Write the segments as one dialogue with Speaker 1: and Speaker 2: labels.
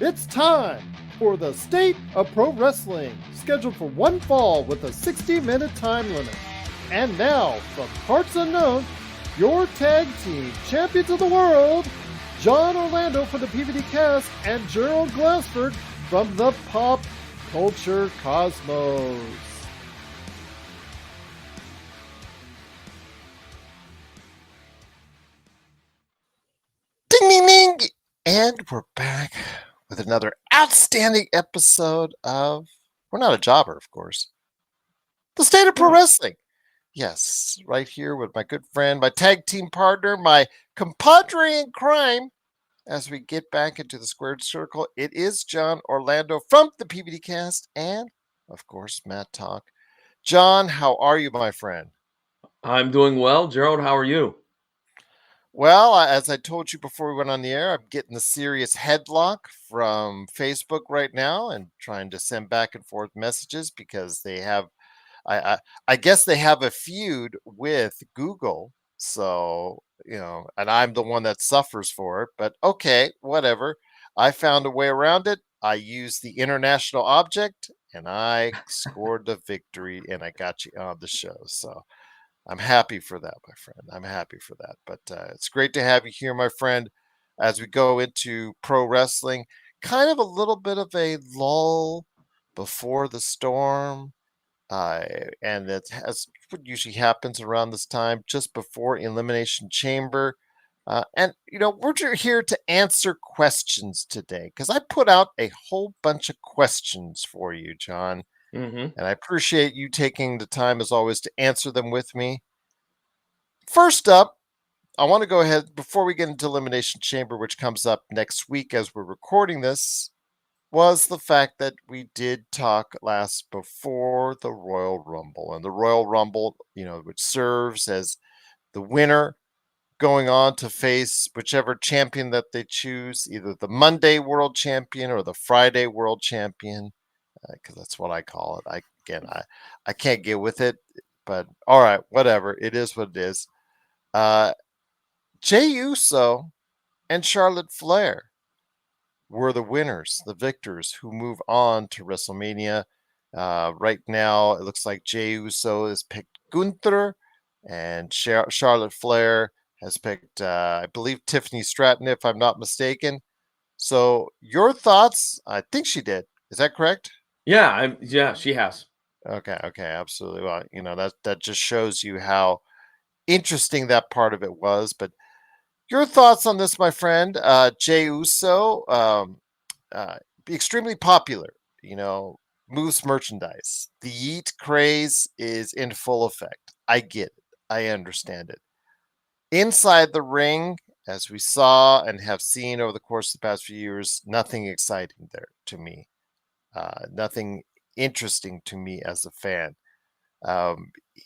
Speaker 1: It's time for the State of Pro Wrestling, scheduled for one fall with a 60-minute time limit. And now, from parts unknown, your tag team champions of the world, John Orlando from the PVD Cast and Gerald Glassford from the Pop Culture Cosmos.
Speaker 2: Ding, ding, ding! And we're back with another outstanding episode of We're Not a Jobber, of course. The State of Pro Wrestling. Yes, right here with my good friend, my tag team partner, my compadre in crime. As we get back into the squared circle, it is John Orlando from the PVD Cast and, of course, Matt Talk. John, how are you, my friend?
Speaker 3: I'm doing well. Gerald, how are you?
Speaker 2: Well, as I told you before we went on the air, I'm getting a serious headlock from Facebook right now and trying to send back and forth messages because they have, I, I, I guess they have a feud with Google. So, and I'm the one that suffers for it. But okay, whatever. I found a way around it. I used the international object and I scored the victory and I got you on the show. So, I'm happy for that, my friend. I'm happy for that. But it's great to have you here, my friend, as we go into pro wrestling. Kind of a little bit of a lull before the storm. And it has what usually happens around this time, just before Elimination Chamber. We're here to answer questions today because I put out a whole bunch of questions for you, John.
Speaker 3: Mm-hmm.
Speaker 2: And I appreciate you taking the time, as always, to answer them with me. First up, I want to go ahead before we get into Elimination Chamber, which comes up next week as we're recording this, was the fact that we did talk last before the Royal Rumble. And the Royal Rumble, which serves as the winner going on to face whichever champion that they choose, either the Monday World Champion or the Friday World Champion, because that's what I call it. I can't get with it, but all right, whatever. It is what it is. Jay Uso and Charlotte Flair were the winners, the victors who move on to WrestleMania. Right now, it looks like Jay Uso has picked Gunther and Charlotte Flair has picked, I believe, Tiffany Stratton, if I'm not mistaken. So, your thoughts? I think she did. Is that correct?
Speaker 3: Yeah, she has.
Speaker 2: Okay, absolutely. Well, that just shows you how interesting that part of it was. But your thoughts on this, my friend? Jay Uso, extremely popular, moves merchandise. The Yeet craze is in full effect. I get it. I understand it. Inside the ring, as we saw and have seen over the course of the past few years, nothing exciting there to me. Nothing interesting to me as a fan.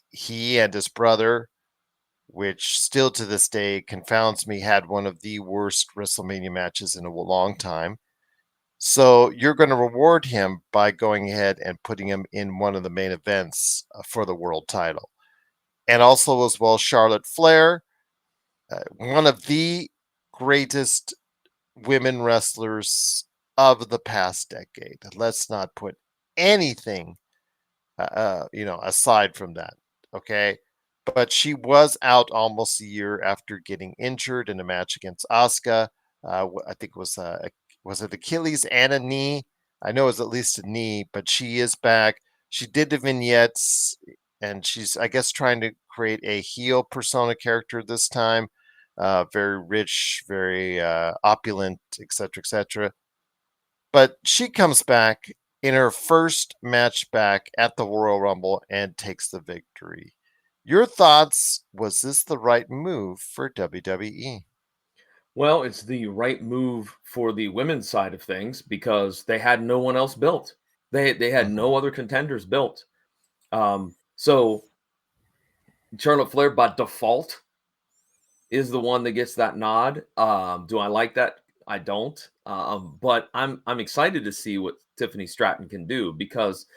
Speaker 2: He and his brother, which still to this day confounds me, had one of the worst WrestleMania matches in a long time. So you're going to reward him by going ahead and putting him in one of the main events for the world title. And also, as well, Charlotte Flair, one of the greatest women wrestlers of the past decade. Let's not put anything, aside from that. Okay. But she was out almost a year after getting injured in a match against Asuka. I think it was it Achilles and a knee? I know it's at least a knee, but she is back. She did the vignettes, and she's, I guess, trying to create a heel persona character this time. Very rich, very opulent, etc., etc. But she comes back in her first match back at the Royal Rumble and takes the victory. Your thoughts? Was this the right move for WWE?
Speaker 3: Well, it's the right move for the women's side of things because they had no one else built. They had
Speaker 2: Mhm.
Speaker 3: no other contenders built. So Charlotte Flair by default is the one that gets that nod. Do I like that? I don't. But I'm excited to see what Tiffany Stratton can do because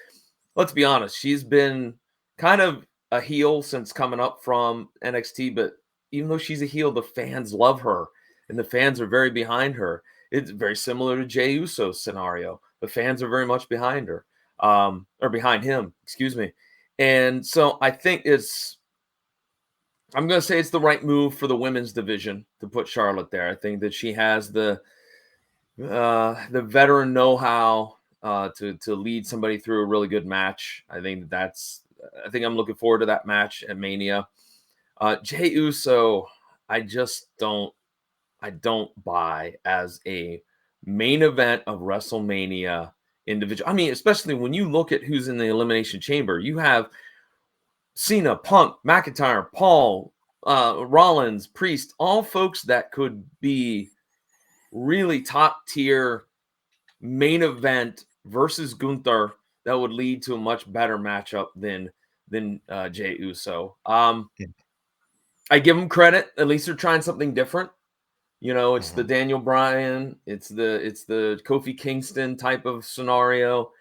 Speaker 3: let's be honest, she's been kind of a heel since coming up from NXT, but even though she's a heel, the fans love her and the fans are very behind her. It's very similar to Jay Uso's scenario. The fans are very much behind her, or behind him, excuse me. And so I think I'm going to say it's the right move for the women's division to put Charlotte there. I think that she has the veteran know-how to lead somebody through a really good match. I think I'm looking forward to that match at Mania. Jay Uso, I don't buy as a main event of WrestleMania individual. I mean, especially when you look at who's in the Elimination Chamber, you have Cena, Punk, McIntyre, Paul, Rollins, Priest, all folks that could be really top tier main event versus Gunther that would lead to a much better matchup than Jay Uso. I give them credit. At least they're trying something different. You know, it's the Daniel Bryan, it's the Kofi Kingston type of scenario,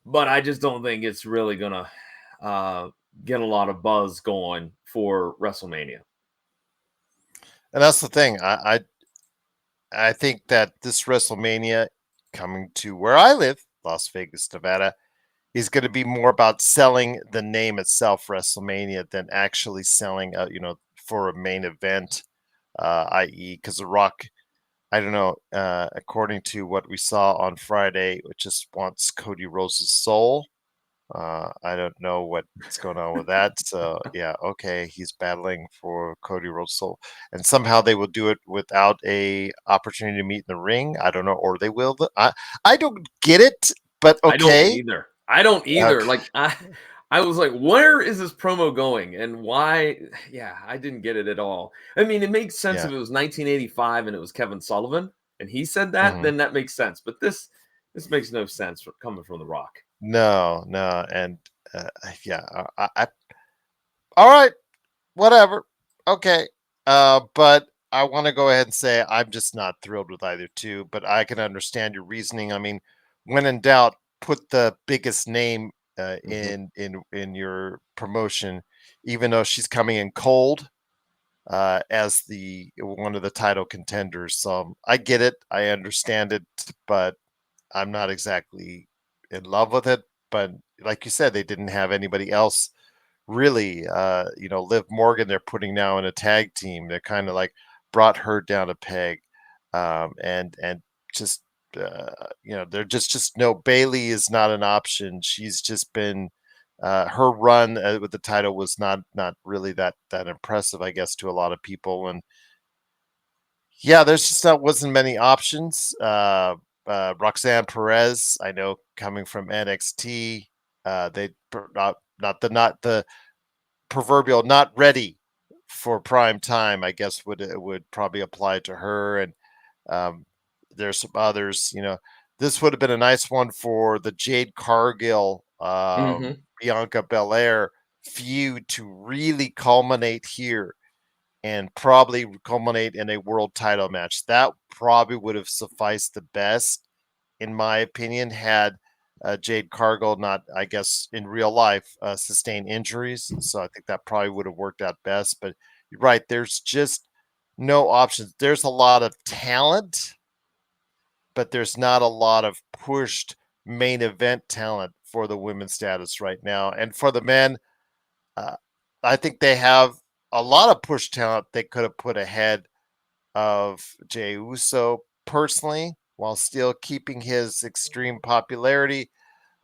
Speaker 3: but I just don't think it's really gonna get a lot of buzz going for WrestleMania.
Speaker 2: And that's the thing. I think that this WrestleMania coming to where I live, Las Vegas, Nevada, is going to be more about selling the name itself, WrestleMania, than actually selling, for a main event, i.e., because The Rock, I don't know, according to what we saw on Friday, it just wants Cody Rhodes' soul. I don't know what's going on with that. So yeah, okay, he's battling for Cody Rhodes' soul, and somehow they will do it without a opportunity to meet in the ring. I don't know, or they will. I don't get it, but okay.
Speaker 3: I don't either.
Speaker 2: Okay.
Speaker 3: Like I was like, where is this promo going and why? Yeah, I didn't get it at all. I mean, it makes sense
Speaker 2: Yeah.
Speaker 3: if it was 1985 and it was Kevin Sullivan and he said that,
Speaker 2: Mhm.
Speaker 3: then that makes sense. But this makes no sense coming from The Rock.
Speaker 2: No, and yeah, all right, whatever. Okay. But I want to go ahead and say I'm just not thrilled with either two, but I can understand your reasoning. I mean, when in doubt, put the biggest name
Speaker 3: Mhm.
Speaker 2: in your promotion, even though she's coming in cold as the one of the title contenders. So I get it, I understand it, but I'm not exactly in love with it. But like you said, they didn't have anybody else really. Liv Morgan, they're putting now in a tag team. They're kind of like brought her down a peg, and just they're just no. Bailey is not an option. She's just been her run with the title was not really that impressive, I guess, to a lot of people. And yeah, there's just not wasn't many options. Roxanne Perez, I know, coming from NXT, they not the proverbial not ready for prime time, I guess would probably apply to her. And um, there's some others. This would have been a nice one for the Jade Cargill,
Speaker 3: Mhm.
Speaker 2: Bianca Belair feud to really culminate here and probably culminate in a world title match. That probably would have sufficed the best, in my opinion, had Jade Cargill not, I guess, in real life, sustained injuries. So I think that probably would have worked out best. But you're right, there's just no options. There's a lot of talent, but there's not a lot of pushed main event talent for the women's status right now. And for the men, uh, I think they have a lot of push talent they could have put ahead of Jey Uso personally, while still keeping his extreme popularity.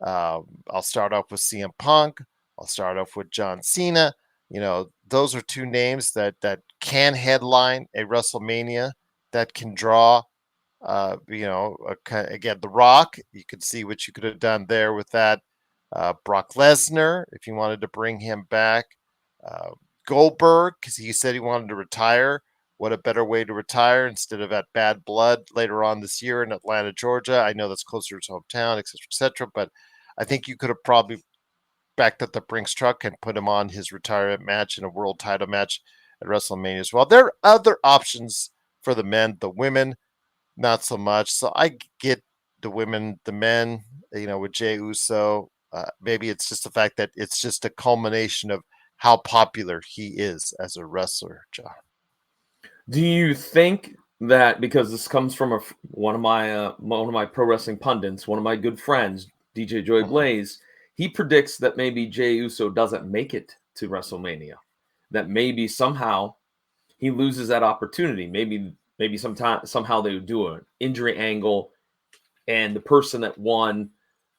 Speaker 2: I'll start off with CM Punk. I'll start off with John Cena. Those are two names that can headline a WrestleMania, that can draw. Again, The Rock. You could see what you could have done there with that. Brock Lesnar, if you wanted to bring him back. Uh, Goldberg, because he said he wanted to retire. What a better way to retire instead of at Bad Blood later on this year in Atlanta, Georgia. I know that's closer to his hometown, et cetera, but I think you could have probably backed up the Brinks truck and put him on his retirement match in a world title match at WrestleMania as well. There are other options for the men. The women, not so much. So I get the women, the men, with Jey Uso. Maybe it's just the fact that it's just a culmination of how popular he is as a wrestler, John.
Speaker 3: Do you think that, because this comes from one of my pro wrestling pundits, one of my good friends, DJ Joy Blaze. He predicts that maybe Jay Uso doesn't make it to WrestleMania, that maybe somehow he loses that opportunity. Maybe somehow they would do an injury angle, and the person that won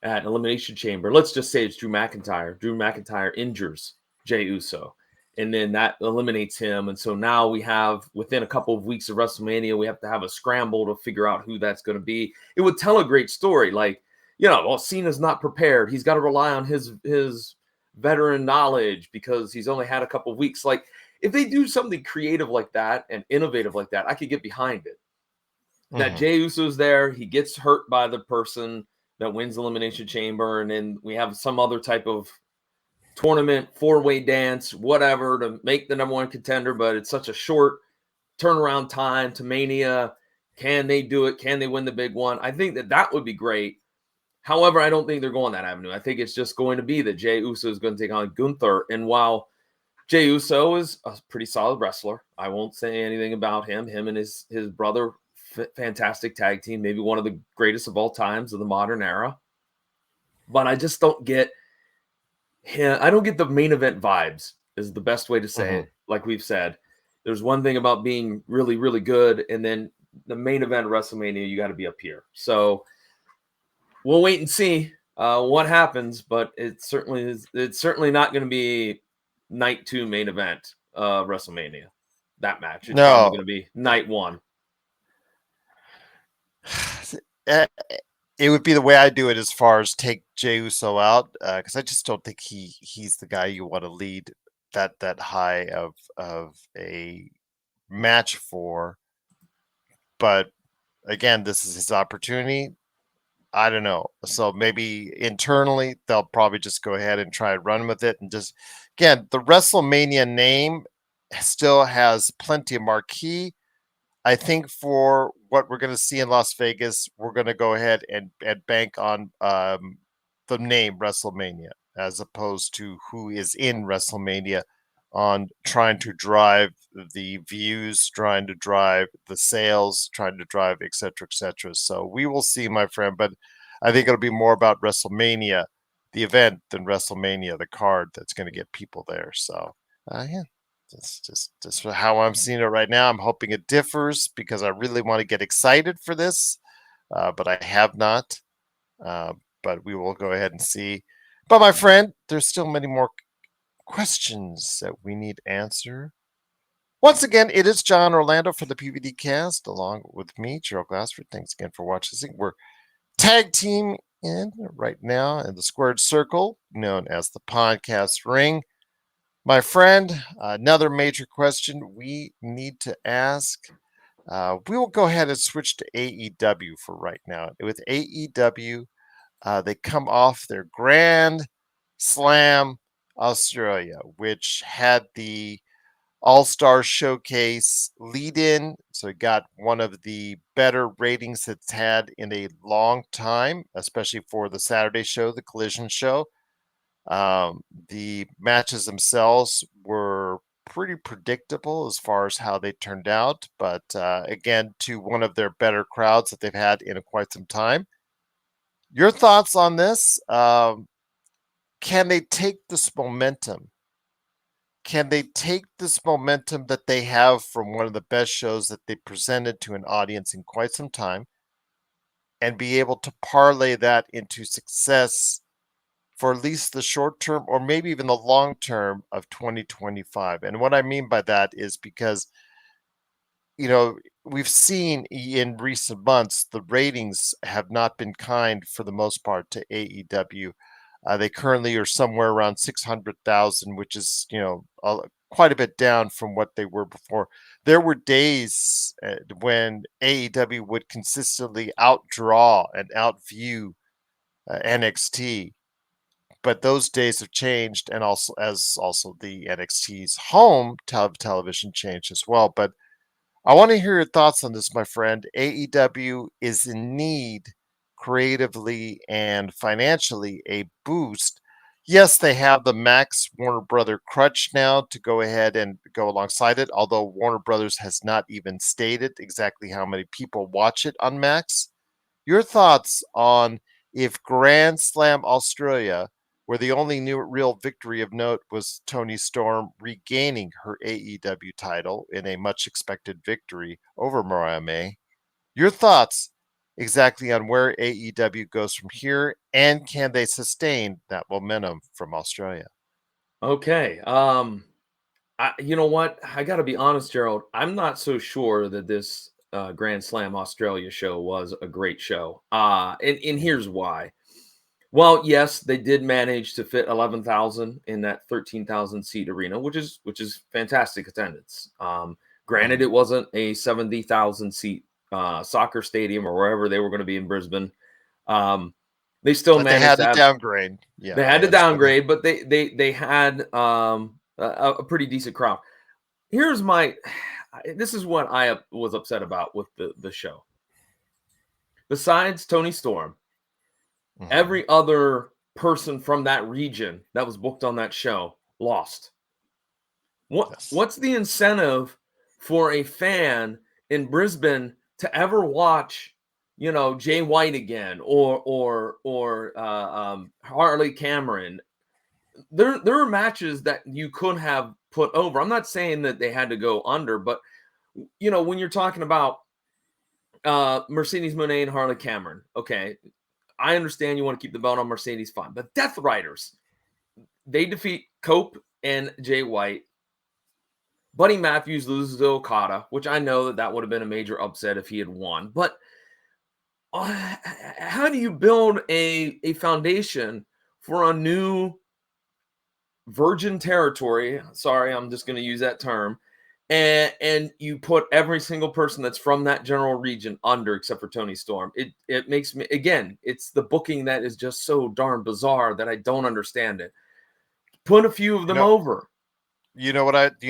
Speaker 3: at Elimination Chamber, let's just say it's Drew McIntyre. Drew McIntyre injures Jay Uso, and then that eliminates him. And so now we have, within a couple of weeks of WrestleMania, we have to have a scramble to figure out who that's going to be. It would tell a great story. Like, well, Cena's not prepared. He's got to rely on his veteran knowledge because he's only had a couple of weeks. Like, if they do something creative like that and innovative like that, I could get behind it. That Jay Uso's there, he gets hurt by the person that wins the Elimination Chamber, and then we have some other type of tournament, four-way dance, whatever, to make the number one contender, but it's such a short turnaround time to Mania. Can they do it? Can they win the big one? I think that would be great. However, I don't think they're going that avenue. I think it's just going to be that Jay Uso is going to take on Gunther, and while Jay Uso is a pretty solid wrestler, I won't say anything about him. Him and his brother, fantastic tag team, maybe one of the greatest of all times of the modern era. But I just don't get him. I don't get the main event vibes, is the best way to say it. Like we've said, there's one thing about being really, really good, and then the main event of WrestleMania, you got to be up here. So we'll wait and see what happens, but it's certainly not going to be night 2 main event WrestleMania, that match. It's probably going to be night 1.
Speaker 2: It would be the way I do it, as far as take Jey Uso out, because I just don't think he's the guy you want to lead that high of a match for. But again, this is his opportunity. I don't know. So maybe internally they'll probably just go ahead and try and run with it, and just, again, the WrestleMania name still has plenty of marquee. I think for what we're going to see in Las Vegas, we're going to go ahead and bank on the name WrestleMania, as opposed to who is in WrestleMania, on trying to drive the views, trying to drive the sales, trying to drive et cetera, et cetera. So we will see, my friend, but I think it'll be more about WrestleMania, the event, than WrestleMania, the card, that's going to get people there. So, yeah. That's just how I'm seeing it right now. I'm hoping it differs, because I really want to get excited for this, but I have not. But we will go ahead and see. But my friend, there's still many more questions that we need to answer. Once again, it is John Orlando for the PVD Cast, along with me, Gerald Glassford. Thanks again for watching. We're tag team in right now in the squared circle, known as the podcast ring. My friend, another major question we need to ask. We will go ahead and switch to AEW for right now. With AEW, they come off their Grand Slam Australia, which had the All-Star Showcase lead-in. So it got one of the better ratings it's had in a long time, especially for the Saturday show, the Collision show. The matches themselves were pretty predictable as far as how they turned out, but again, to one of their better crowds that they've had in quite some time. Your thoughts on this? Can they take this momentum? Can they take this momentum that they have from one of the best shows that they presented to an audience in quite some time, and be able to parlay that into success for at least the short term, or maybe even the long term of 2025? And what I mean by that is because, we've seen in recent months, the ratings have not been kind for the most part to AEW. They currently are somewhere around 600,000, which is, quite a bit down from what they were before. There were days when AEW would consistently outdraw and outview NXT. But those days have changed, and also the NXT's home television changed as well. But I want to hear your thoughts on this, my friend. AEW is in need, creatively and financially, a boost. Yes, they have the Max Warner Brother crutch now to go ahead and go alongside it, although Warner Brothers has not even stated exactly how many people watch it on Max. Your thoughts on if Grand Slam Australia, where the only new real victory of note was Toni Storm regaining her AEW title in a much expected victory over Mariah May. Your thoughts exactly on where AEW goes from here, and can they sustain that momentum from Australia?
Speaker 3: Okay. You know what? I got to be honest, Gerald. I'm not so sure that this Grand Slam Australia show was a great show. And
Speaker 2: Mm.
Speaker 3: here's why. Well, yes, they did manage to fit 11,000 in that 13,000 seat arena, which is fantastic attendance. Granted,
Speaker 2: Mhm.
Speaker 3: it wasn't a 70,000 seat soccer stadium or wherever they were going to be in Brisbane. Um, they still
Speaker 2: But they
Speaker 3: managed
Speaker 2: had
Speaker 3: to
Speaker 2: to
Speaker 3: have
Speaker 2: downgrade. Yeah,
Speaker 3: they
Speaker 2: I
Speaker 3: had to
Speaker 2: understand that.
Speaker 3: downgrade, but they had a pretty decent crowd. Here's my this is what I was upset about with the show. Besides Tony Storm,
Speaker 2: Mhm.
Speaker 3: every other person from that region that was booked on that show lost.
Speaker 2: Yes.
Speaker 3: What's the incentive for a fan in Brisbane to ever watch, Jay White again or Harley Cameron? There are matches that you could have put over. I'm not saying that they had to go under, but when you're talking about Mercedes Monet and Harley Cameron, okay, I understand you want to keep the belt on Mercedes, fine, but Death Riders, they defeat Cope and Jay White. Buddy Matthews loses to Okada, which I know that would have been a major upset if he had won. But how do you build a foundation for a new virgin territory? Sorry, I'm just going to use that term. And you put every single person that's from that general region under, except for Tony Storm. It makes me, again, it's the booking that is just so darn bizarre that I don't understand it. Put a few of
Speaker 2: You
Speaker 3: them
Speaker 2: know,
Speaker 3: over.
Speaker 2: do you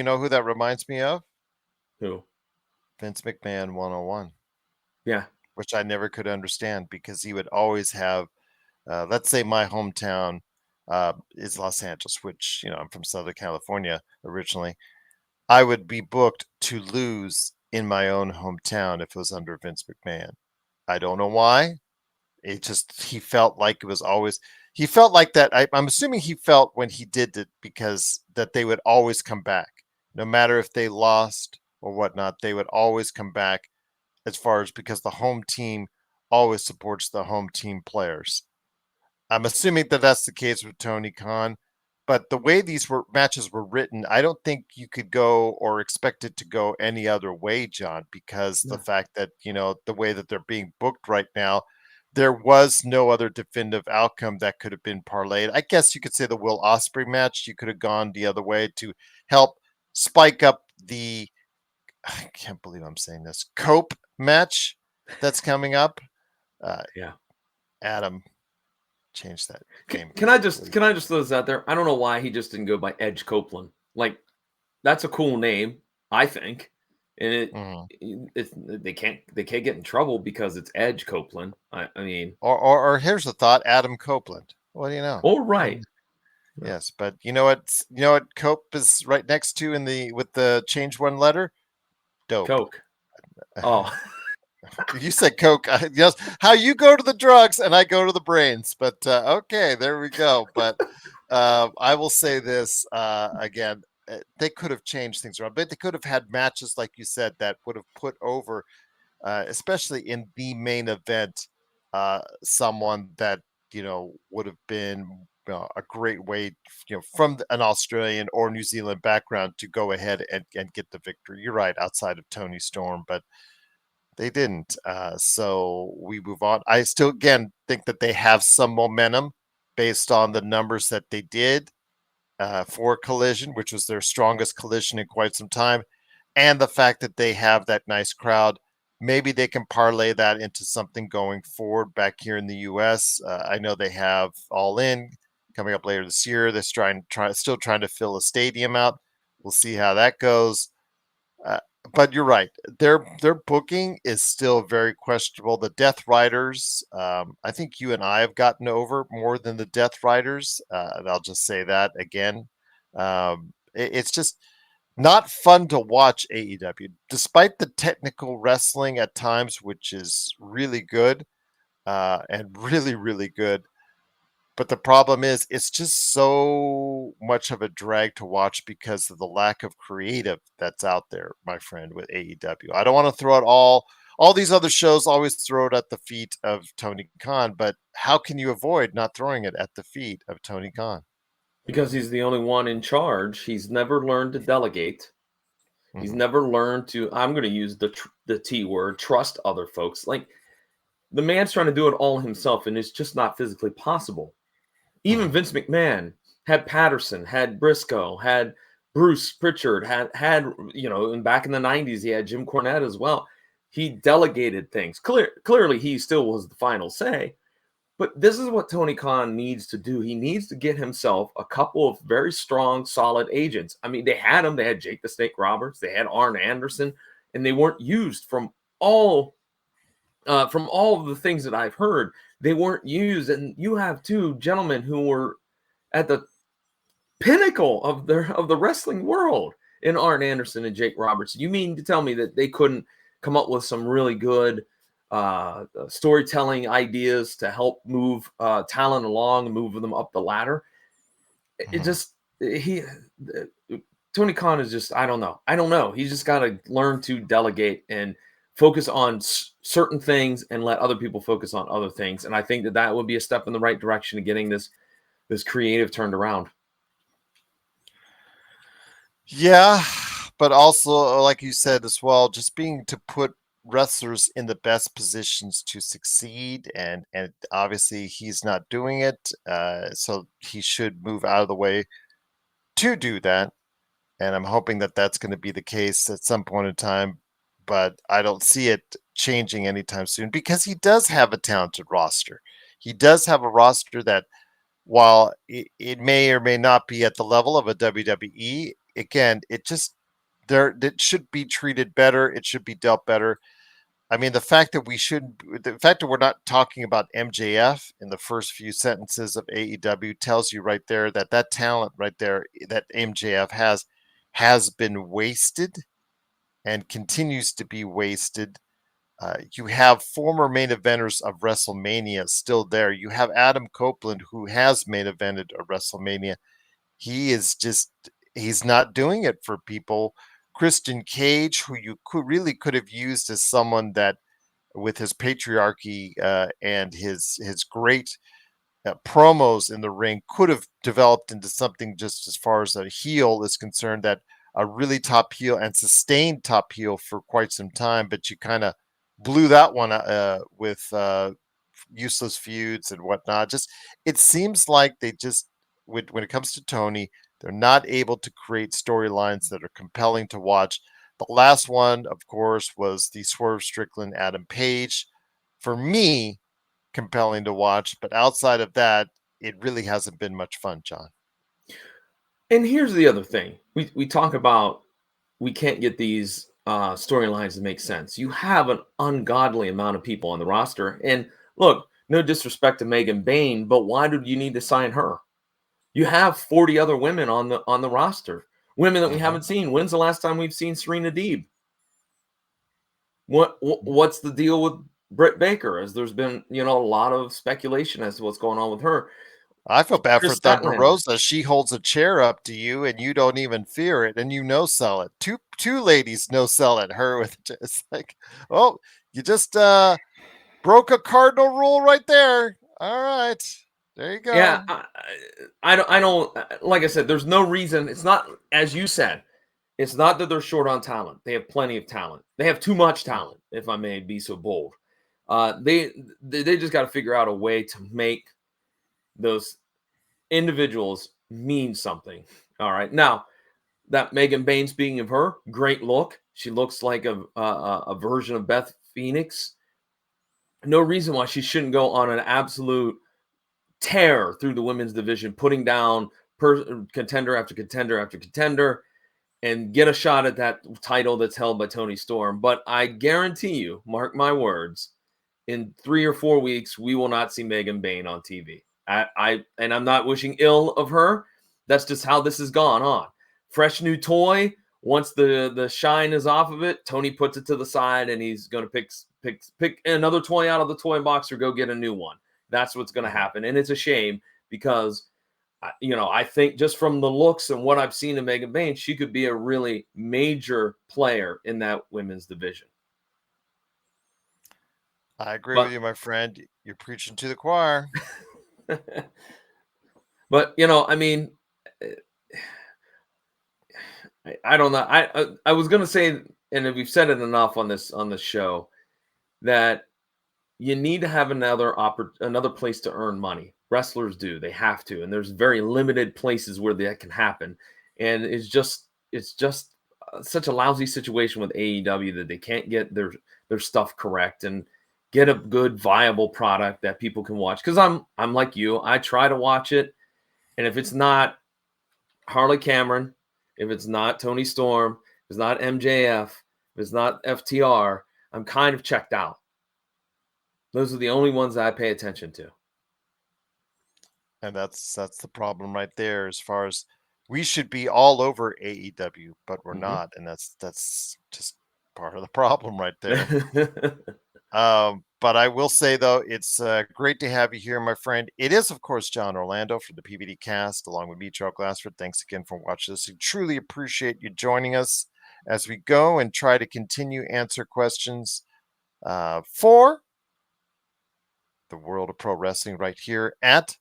Speaker 2: know who that reminds me of?
Speaker 3: Who?
Speaker 2: Vince McMahon 101,
Speaker 3: Yeah.
Speaker 2: which I never could understand because he would always have, let's say my hometown is Los Angeles, which, I'm from Southern California originally. I would be booked to lose in my own hometown if it was under Vince McMahon. I don't know why. He felt like it was always, he felt like that. I'm assuming he felt when he did it because that they would always come back, no matter if they lost or whatnot, they would always come back as far as because the home team always supports the home team players. I'm assuming that that's the case with Tony Khan, but the way these matches were written, I don't think you could go or expect it to go any other way, John, because the
Speaker 3: Yeah.
Speaker 2: fact that, the way that they're being booked right now, there was no other definitive outcome that could have been parlayed. I guess you could say the Will Ospreay match, you could have gone the other way to help spike up the, I can't believe I'm saying this, Cope match that's coming up. Uh,
Speaker 3: Yeah.
Speaker 2: Adam, change that
Speaker 3: Can,
Speaker 2: name
Speaker 3: can I
Speaker 2: again,
Speaker 3: just can
Speaker 2: please.
Speaker 3: I just throw this out there? I don't know why he just didn't go by Edge Copeland. Like that's a cool name, I think, and
Speaker 2: Mhm.
Speaker 3: they can't get in trouble because it's Edge Copeland. I mean,
Speaker 2: Or here's a thought: Adam Copeland. What do you know?
Speaker 3: all right, yeah.
Speaker 2: Yes, but you know what? You know what? Cope is right next to in the with the change one letter. Dope.
Speaker 3: Coke. Oh,
Speaker 2: You said Coke. Yes, how you go to the drugs and I go to the brains. But okay, there we go. But I will say this again: they could have changed things around, but they could have had matches like you said that would have put over especially in the main event, someone that would have been a great way, from an Australian or New Zealand background to go ahead and get the victory. You're right, outside of Tony Storm, but they didn't. So we move on. I still again think that they have some momentum based on the numbers that they did for Collision, which was their strongest Collision in quite some time, and the fact that they have that nice crowd. Maybe they can parlay that into something going forward back here in the U.S. I know they have All In coming up later this year. They're still trying to fill a stadium out. We'll see how that goes. Uh, but you're right. Their booking is still very questionable. The Death Riders, I think you and I have gotten over more than the Death Riders. And I'll just say that again. It's just not fun to watch AEW, despite the technical wrestling at times, which is really good and really, really good. But the problem is, it's just so much of a drag to watch because of the lack of creative that's out there, my friend, with AEW. I don't want to throw out all these other shows, always throw it at the feet of Tony Khan, but how can you avoid not throwing it at the feet of Tony Khan?
Speaker 3: Because he's the only one in charge. He's never learned to delegate. He's
Speaker 2: Mhm.
Speaker 3: never learned to, I'm going to use the T word, trust other folks. Like, the man's trying to do it all himself, and it's just not physically possible. Even
Speaker 2: Mhm.
Speaker 3: Vince McMahon had Patterson, had Briscoe, had Bruce Pritchard, had and back in the 90s, he had Jim Cornette as well. He delegated things. Clearly, he still was the final say. But this is what Tony Khan needs to do. He needs to get himself a couple of very strong, solid agents. I mean, they had them. They had Jake the Snake Roberts. They had Arn Anderson, and they weren't used all from all of the things that I've heard. They weren't used. And you have two gentlemen who were at the pinnacle of the wrestling world in Arn Anderson and Jake Roberts. You mean to tell me that they couldn't come up with some really good storytelling ideas to help move talent along and move them up the ladder? It
Speaker 2: Mhm.
Speaker 3: just he Tony Khan is just, I don't know. He's just got to learn to delegate and focus on certain things and let other people focus on other things. And I think that would be a step in the right direction of getting this creative turned around.
Speaker 2: Yeah, but also, like you said as well, just being to put wrestlers in the best positions to succeed, and obviously he's not doing it, so he should move out of the way to do that. And I'm hoping that that's going to be the case at some point in time, but I don't see it changing anytime soon because he does have a talented roster. He does have a roster that, while it may or may not be at the level of a WWE, again, it should be treated better. It should be dealt better. I mean, the fact that we're not talking about MJF in the first few sentences of AEW tells you right there that that talent right there that MJF has been wasted and continues to be wasted. You have former main eventers of WrestleMania still there. You have Adam Copeland, who has main evented a WrestleMania. He's not doing it for people. Christian Cage, who you could have used as someone that, with his patriarchy and his great promos in the ring, could have developed into something just as far as a heel is concerned, that a really top heel and sustained top heel for quite some time, but you kind of blew that one with useless feuds and whatnot. Just, it seems like they just, when it comes to Tony, they're not able to create storylines that are compelling to watch. The last one, of course, was the Swerve Strickland Adam Page. For me, compelling to watch, but outside of that, it really hasn't been much fun, John.
Speaker 3: And here's the other thing. We talk about we can't get these storylines to make sense. You have an ungodly amount of people on the roster. And look, no disrespect to Megan Bain, but why did you need to sign her? You have 40 other women on the roster. Women that we
Speaker 2: Mhm.
Speaker 3: haven't seen. When's the last time we've seen Serena Deeb? What's the deal with Britt Baker? As there's been, a lot of speculation as to what's going on with her.
Speaker 2: I feel bad for
Speaker 3: Chris
Speaker 2: Thunder
Speaker 3: Statlander.
Speaker 2: Rosa. She holds a chair up to you, and you don't even fear it, and you no sell it. Two ladies no sell it. Her with it's like, oh, you just broke a cardinal rule right there. All right, there you
Speaker 3: Yeah,
Speaker 2: go.
Speaker 3: I don't. Like I said, there's no reason. It's not, as you said, it's not that they're short on talent. They have plenty of talent. They have too much talent, if I may be so bold. They just got to figure out a way to make those individuals mean something. All right, now that Megan Bain, speaking of her, great look. She looks like a version of Beth Phoenix. No reason why she shouldn't go on an absolute tear through the women's division, putting down contender after contender after contender. and get a shot at that title that's held by Toni Storm. But I guarantee you, mark my words, in 3 or 4 weeks, we will not see Megan Bayne on TV. And I'm not wishing ill of her. That's just how this has gone on. Fresh new toy. Once the shine is off of it, Tony puts it to the side and he's going to pick another toy out of the toy box or go get a new one. That's what's going to happen. And it's a shame because, I think just from the looks and what I've seen of Megan Bayne, she could be a really major player in that women's division.
Speaker 2: I agree with you, my friend. You're preaching to the choir.
Speaker 3: But, I don't know. I was going to say, and we've said it enough on this show, that you need to have another place to earn money. Wrestlers do. They have to. And there's very limited places where that can happen. And it's just such a lousy situation with AEW that they can't get their stuff correct and get a good, viable product that people can watch. Because I'm like you. I try to watch it. And if it's not Harley Cameron, if it's not Toni Storm, if it's not MJF, if it's not FTR, I'm kind of checked out. Those are the only ones that I pay attention to.
Speaker 2: And that's the problem right there. As far as we should be all over AEW, but we're not, and that's just part of the problem right there. But I will say though, it's great to have you here, my friend. It is, of course, John Orlando from the PVD Cast, along with me, Joe Glassford. Thanks again for watching this. We truly appreciate you joining us as we go and try to continue answer questions for the world of pro wrestling right here at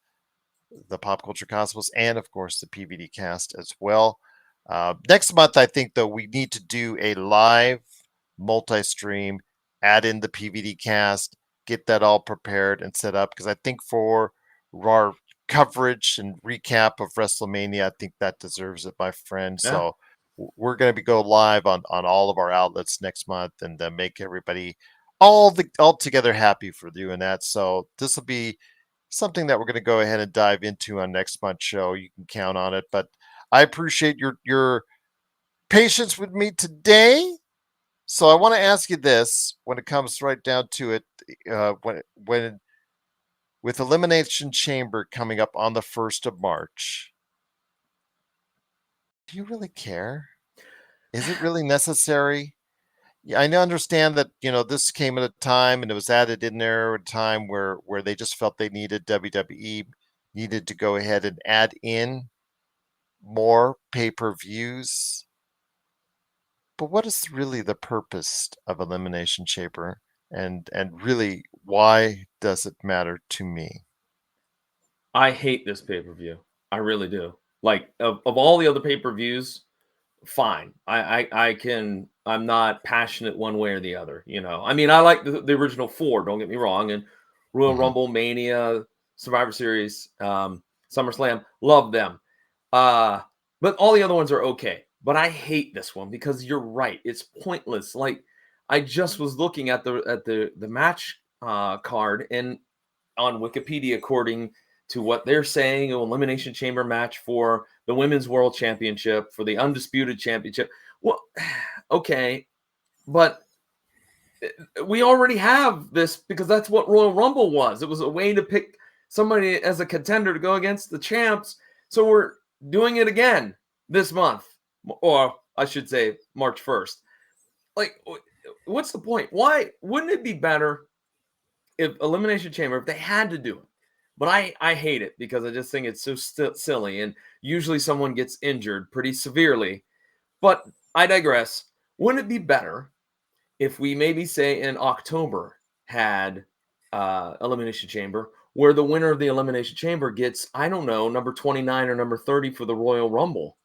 Speaker 2: the Pop Culture Cosmos and, of course, the PVD Cast as well. Next month, I think, though, we need to do a live multi-stream, add in the PVD Cast, get that all prepared and set up, because I think for our coverage and recap of Wrestlemania, I think that deserves it, my friend. Yeah. So we're going to go live on all of our outlets next month and make everybody all together happy for doing that. So this will be something that we're going to go ahead and dive into on next month's show. You can count on it. But I appreciate your patience with me today. So I want to ask you this: when it comes right down to it, when with Elimination Chamber coming up on the 1st of March, do you really care? Is it really necessary? Yeah, I understand that, this came at a time and it was added in there at a time where they just felt they needed WWE needed to go ahead and add in more pay-per-views. But what is really the purpose of Elimination Chamber? And really, why does it matter to me?
Speaker 3: I hate this pay-per-view. I really do. Like, of all the other pay-per-views, fine. I'm not passionate one way or the other. I mean, I like the original 4, don't get me wrong. And Royal Rumble, Mania, Survivor Series, SummerSlam, love them. But all the other ones are okay. But I hate this one because you're right. It's pointless. Like, I just was looking at the match card, and on Wikipedia, according to what they're saying, an Elimination Chamber match for the Women's World Championship, for the Undisputed Championship. Well, okay, but we already have this because that's what Royal Rumble was. It was a way to pick somebody as a contender to go against the champs. So we're doing it again this month, or I should say March 1st. Like, what's the point? Why wouldn't it be better if Elimination Chamber, if they had to do it? But I hate it because I just think it's so silly. And usually someone gets injured pretty severely. But I digress. Wouldn't it be better if we maybe say in October had Elimination Chamber, where the winner of the Elimination Chamber gets, I don't know, number 29 or number 30 for the Royal Rumble?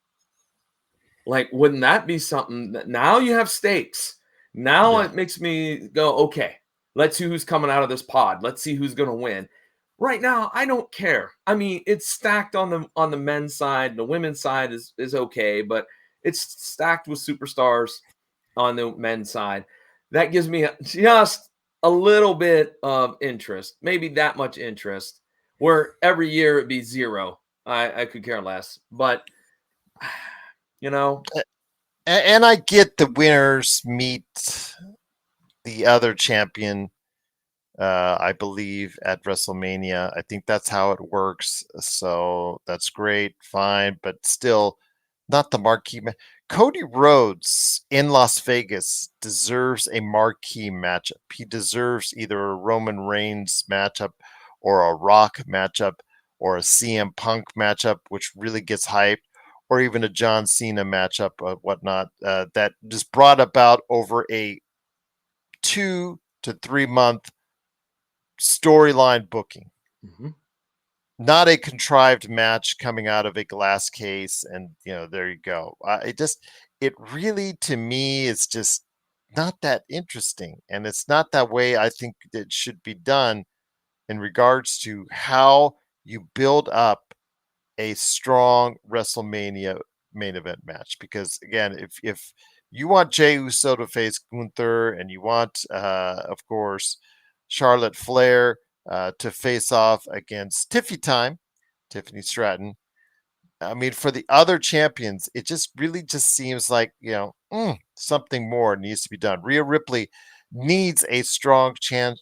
Speaker 3: Like, wouldn't that be something that now you have stakes? Now it makes me go, okay, let's see who's coming out of this pod. Let's see who's going to win. Right now, I don't care. I mean, it's stacked on the men's side. The women's side is okay, but it's stacked with superstars on the men's side. That gives me just a little bit of interest, maybe that much interest, where every year it'd be 0. I could care less. But,
Speaker 2: And I get the winners meet the other champion, I believe, at WrestleMania. I think that's how it works. So that's great, fine, but still not the marquee. Cody Rhodes in Las Vegas deserves a marquee matchup. He deserves either a Roman Reigns matchup or a Rock matchup or a CM Punk matchup, which really gets hyped, or even a John Cena matchup or whatnot, that just brought about over a 2 to 3 month storyline booking,
Speaker 3: Mm-hmm.
Speaker 2: not a contrived match coming out of a glass case. And, there you go. It really, to me, is just not that interesting. And it's not that way I think it should be done in regards to how you build up a strong WrestleMania main event match. Because again, if you want Jay Uso to face Gunther, and you want, of course, Charlotte Flair to face off against Tiffany Stratton. I mean, for the other champions, it just really just seems like, something more needs to be done. Rhea Ripley needs a strong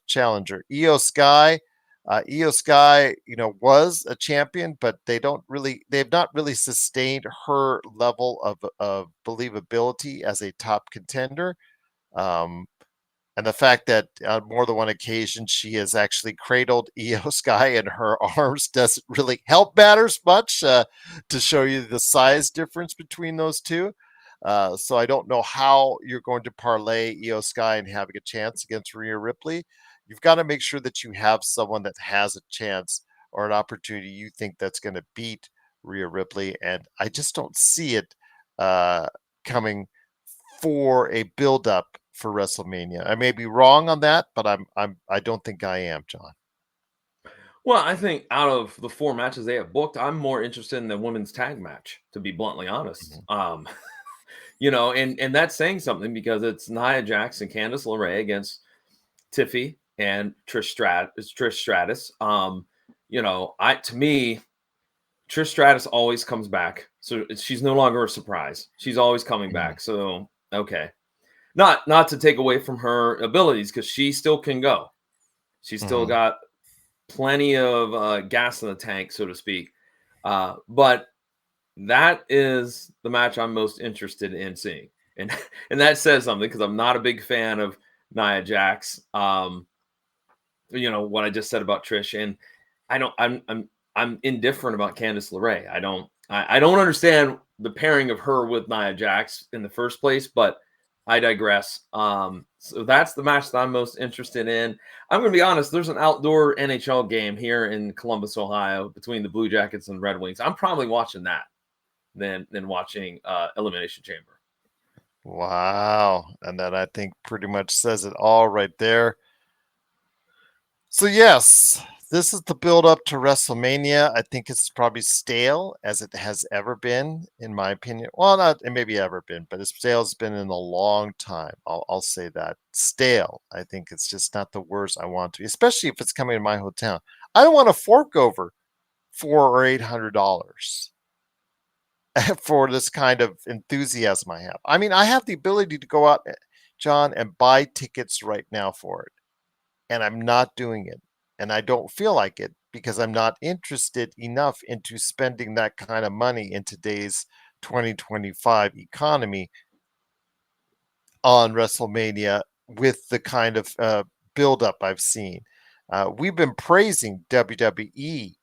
Speaker 2: challenger. Io Sky, was a champion, but they've not really sustained her level of believability as a top contender. Um, and the fact that on more than one occasion she has actually cradled Io Sky in her arms doesn't really help matters much, to show you the size difference between those two. So I don't know how you're going to parlay Io Sky and having a chance against Rhea Ripley. You've got to make sure that you have someone that has a chance or an opportunity you think that's going to beat Rhea Ripley, and I just don't see it coming for a build-up for WrestleMania. I may be wrong on that, but I don't think I am, John.
Speaker 3: Well, I think out of the 4 matches they have booked, I'm more interested in the women's tag match, to be bluntly honest.
Speaker 2: Mhm.
Speaker 3: And that's saying something because it's Nia Jax and Candice LeRae against Tiffy and Trish Stratus. To me, Trish Stratus always comes back, so she's no longer a surprise. She's always coming
Speaker 2: Mhm.
Speaker 3: back. So okay, not to take away from her abilities because she still can go. She's still
Speaker 2: Mhm.
Speaker 3: got plenty of gas in the tank, so to speak. But that is the match I'm most interested in seeing, and and that says something because I'm not a big fan of Nia Jax. What I just said about Trish, and I don't. I'm indifferent about Candice LeRae. I don't understand the pairing of her with Nia Jax in the first place, but I digress. So that's the match that I'm most interested in. I'm going to be honest. There's an outdoor NHL game here in Columbus, Ohio, between the Blue Jackets and Red Wings. I'm probably watching that than watching Elimination Chamber.
Speaker 2: Wow. And that, I think, pretty much says it all right there. So yes, this is the build up to WrestleMania. I think it's probably stale as it has ever been, in my opinion. Well, not it maybe ever been, but as stale as been in a long time. I'll say that. Stale. I think it's just not the words I want to, especially if it's coming to my hotel. I don't want to fork over $400 or $800 for this kind of enthusiasm I have. I mean, I have the ability to go out, John, and buy tickets right now for it, and I'm not doing it. And I don't feel like it because I'm not interested enough into spending that kind of money in today's 2025 economy on WrestleMania with the kind of buildup I've seen. We've been praising WWE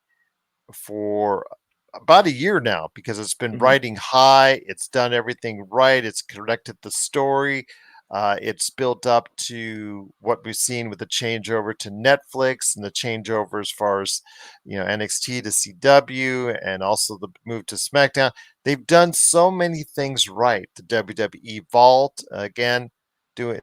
Speaker 2: for about a year now because it's been
Speaker 3: Mhm.
Speaker 2: riding high. It's done everything right. It's connected the story. It's built up to what we've seen with the changeover to Netflix and the changeover as far as NXT to CW and also the move to SmackDown. They've done so many things right. The WWE Vault again, doing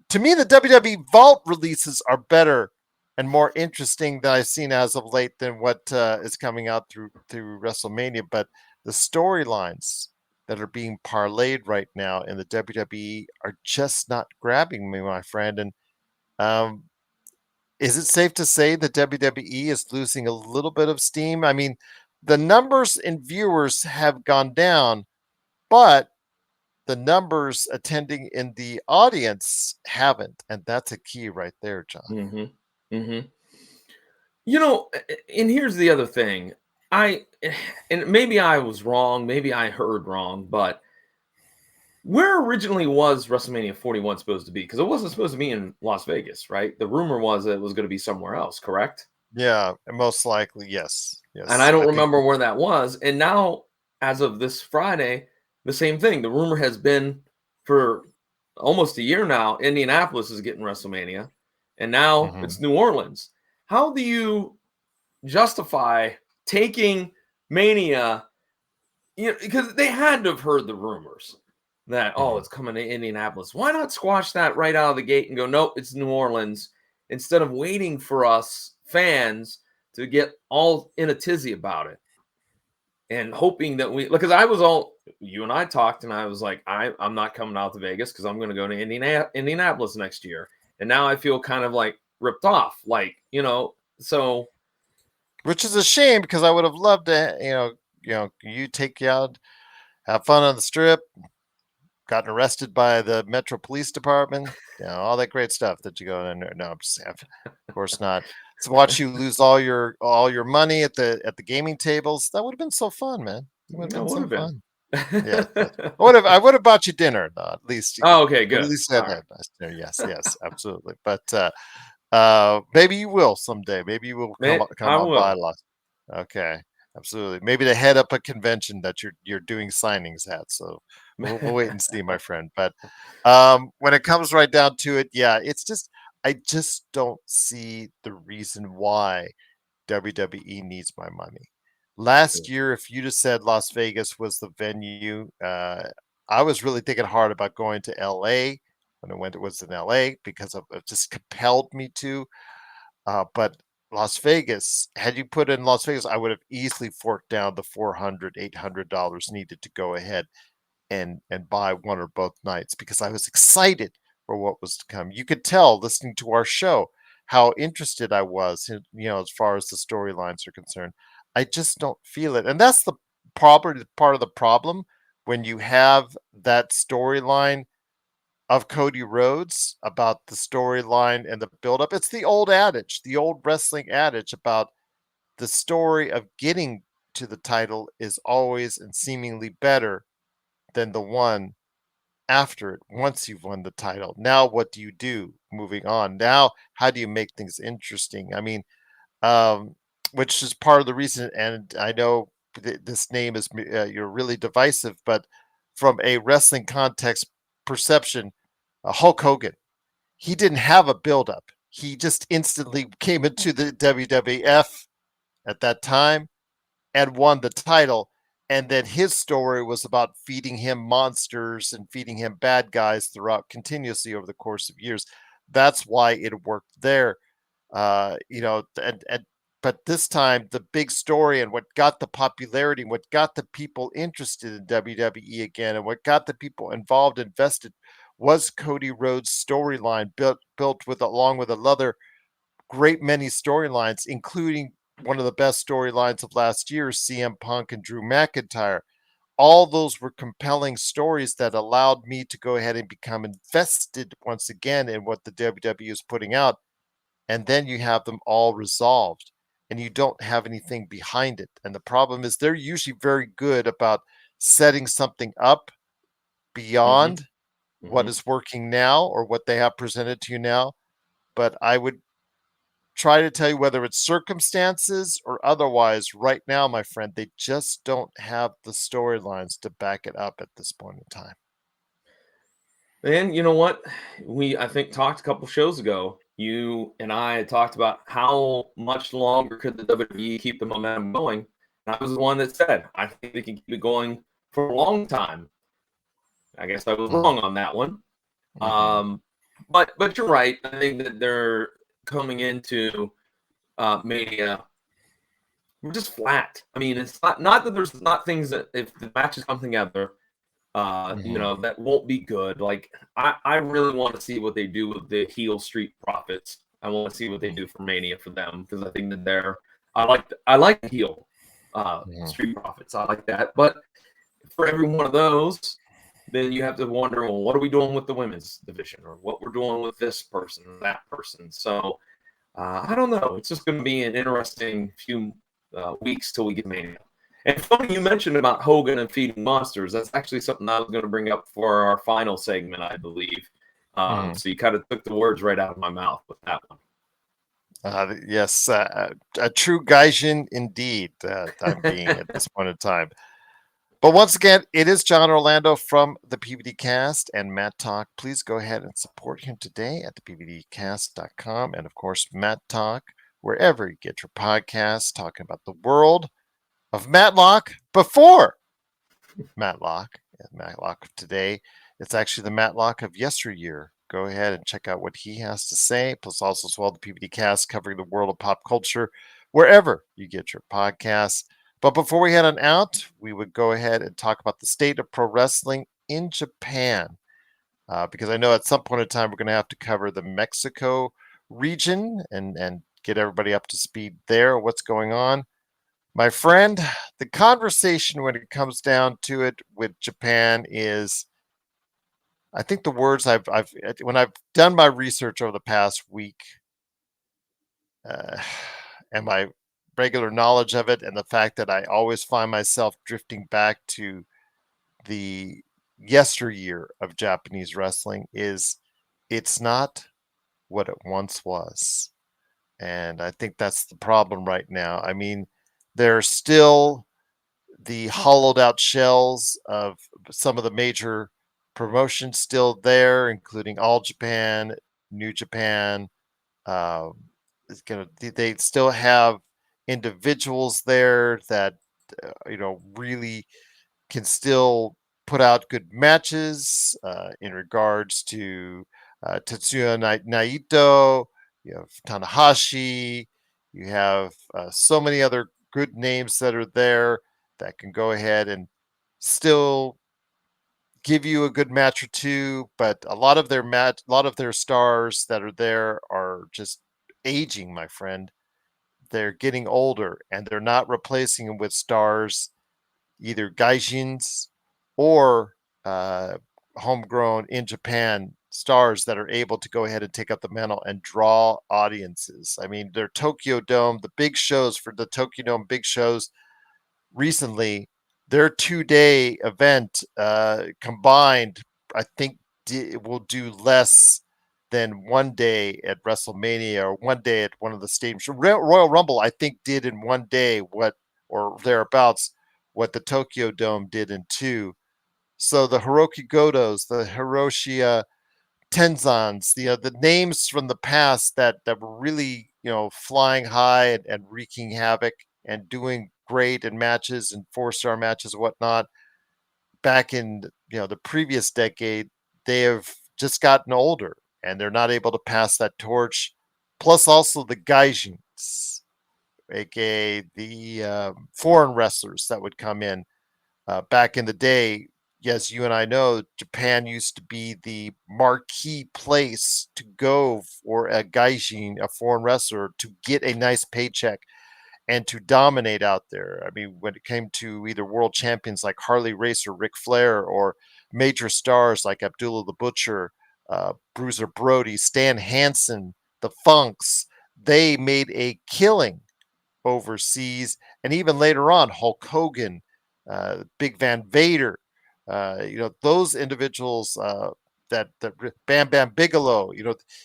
Speaker 2: to me the WWE Vault releases are better and more interesting than I've seen as of late than what is coming out through WrestleMania. But the storylines that are being parlayed right now in the WWE are just not grabbing me, my friend. And um, is it safe to say the WWE is losing a little bit of steam? I mean, the numbers in viewers have gone down, but the numbers attending in the audience haven't, and that's a key right there, John.
Speaker 3: Mm-hmm. Mm-hmm. You know, and here's the other thing. And maybe I was wrong, maybe I heard wrong, but where originally was WrestleMania 41 supposed to be? Because it wasn't supposed to be in Las Vegas, right? The rumor was that it was going to be somewhere else, correct?
Speaker 2: Yeah, most likely, yes.
Speaker 3: And I
Speaker 2: Yes,
Speaker 3: don't
Speaker 2: I think
Speaker 3: remember where that was. And now, as of this Friday, the same thing. The rumor has been for almost a year now. Indianapolis is getting WrestleMania, and now
Speaker 2: mhm.
Speaker 3: it's New Orleans. How do you justify taking Mania? You know, because they had to have heard the rumors that it's coming to Indianapolis. Why not squash that right out of the gate and go, nope, it's New Orleans, instead of waiting for us fans to get all in a tizzy about it and hoping that because you and I talked and I was like, I'm not coming out to Vegas because I'm going to go to Indianapolis next year. And now I feel kind of like ripped off, so.
Speaker 2: Which is a shame because I would have loved to, you take you out, have fun on the strip, gotten arrested by the Metro Police Department, all that great stuff that you go in there. No, of course not. To watch you lose all your money at the gaming tables, that would have been so fun, man. It would have been so fun. Yeah, I would have bought you dinner, though. At least
Speaker 3: Oh, okay,
Speaker 2: at
Speaker 3: good.
Speaker 2: least
Speaker 3: All
Speaker 2: had
Speaker 3: right.
Speaker 2: nice dinner. Yes, absolutely. But maybe you will someday. Maybe you will come
Speaker 3: I
Speaker 2: on by,
Speaker 3: will.
Speaker 2: Los. Okay, absolutely. Maybe to head up a convention that you're doing signings at. So we'll wait and see, my friend. But when it comes right down to it, yeah, it's just I just don't see the reason why WWE needs my money. Last year, if you'd have said Las Vegas was the venue, I was really thinking hard about going to LA when it was in LA because it just compelled me to. But Las Vegas, had you put in Las Vegas, I would have easily forked down the $800 needed to go ahead and buy one or both nights because I was excited for what was to come. You could tell listening to our show how interested I was, as far as the storylines are concerned. I just don't feel it, and that's the part of the problem when you have that storyline of Cody Rhodes about the storyline and the buildup. It's the old adage, the old wrestling adage about the story of getting to the title is always and seemingly better than the one after it once you've won the title. Now what do you do moving on? Now how do you make things interesting? I mean, um, which is part of the reason, and I know this name is you're really divisive, but from a wrestling context perception, Hulk Hogan, he didn't have a buildup. He just instantly came into the WWF at that time and won the title. And then his story was about feeding him monsters and feeding him bad guys throughout continuously over the course of years. That's why it worked there. And but this time the big story and what got the popularity, what got the people interested in WWE again, and what got the people involved, invested, was Cody Rhodes' storyline built with along with another great many storylines, including one of the best storylines of last year, CM Punk and Drew McIntyre. All those were compelling stories that allowed me to go ahead and become invested once again in what the WWE is putting out. And then you have them all resolved and you don't have anything behind it. And the problem is they're usually very good about setting something up
Speaker 3: Mm-hmm.
Speaker 2: beyond what
Speaker 3: Mm-hmm.
Speaker 2: is working now or what they have presented to you now. But I would try to tell you whether it's circumstances or otherwise. Right now, my friend, they just don't have the storylines to back it up at this point in time.
Speaker 3: And you know what? I think, talked a couple shows ago. You and I had talked about how much longer could the WWE keep the momentum going. And I was the one that said, I think they can keep it going for a long time. I guess I was
Speaker 2: Mhm,
Speaker 3: wrong on that one.
Speaker 2: mhm,
Speaker 3: But you're right. I think that they're coming into Mania. We're just flat. I mean, it's not that there's not things that if the matches come together,
Speaker 2: mhm,
Speaker 3: that won't be good. Like I really want to see what they do with the heel Street Profits. I want to see what they do for Mania for them because I think that I like the heel
Speaker 2: mhm.
Speaker 3: Street Profits. I like that. But for every one of those, then you have to wonder, well, what are we doing with the women's division, or what we're doing with this person or that person? So I don't know. It's just going to be an interesting few weeks till we get Mania. And funny you mentioned about Hogan and feeding monsters. That's actually something I was going to bring up for our final segment, I believe. So you kind of took the words right out of my mouth with that one.
Speaker 2: Yes, a true Gaijin indeed. I'm being at this point in time. But once again, it is John Orlando from the PVD Cast and Matt Talk. Please go ahead and support him today at thepvdcast.com. And of course, Matt Talk, wherever you get your podcasts, talking about the world of Matlock before Matlock. And Matlock of today, it's actually the Matlock of yesteryear. Go ahead and check out what he has to say. Plus, also as well, the PVD Cast covering the world of pop culture, wherever you get your podcasts. But before we head on out, we would go ahead and talk about the state of pro wrestling in Japan. Because I know at some point in time we're going to have to cover the Mexico region and get everybody up to speed there, what's going on. My friend, the conversation when it comes down to it with Japan is, I think the words when I've done my research over the past week, and my regular knowledge of it, and the fact that I always find myself drifting back to the yesteryear of Japanese wrestling, is it's not what it once was. And I think that's the problem right now. I mean, there's still the hollowed out shells of some of the major promotions still there, including All Japan, New Japan. Um, they still have individuals there that really can still put out good matches in regards to Tetsuya Naito. You have Tanahashi. You have so many other good names that are there that can go ahead and still give you a good match or two. But a lot of their stars that are there are just aging, my friend. They're getting older, and they're not replacing them with stars, either gaijins or uh, homegrown in Japan stars that are able to go ahead and take up the mantle and draw audiences. I mean, their Tokyo Dome, the big shows for the Tokyo Dome big shows recently, their 2-day event combined, I think, will do less than 1 day at WrestleMania or 1 day at one of the stadiums. Royal Rumble, I think, did in 1 day what, or thereabouts, what the Tokyo Dome did in 2. So the Hiroki Gotos, the Hiroshi Tenzans, the names from the past that were really flying high and wreaking havoc and doing great in matches and 4-star matches and whatnot back in the previous decade, they have just gotten older and they're not able to pass that torch. Plus, also the gaijins, aka the foreign wrestlers that would come in back in the day. Yes, you and I know Japan used to be the marquee place to go for a gaijin, a foreign wrestler, to get a nice paycheck and to dominate out there. I mean, when it came to either world champions like Harley Racer, Ric Flair, or major stars like Abdullah the Butcher, Bruiser Brody, Stan Hansen, the Funks, they made a killing overseas, and even later on, Hulk Hogan, Big Van Vader, those individuals that Bam Bam Bigelow,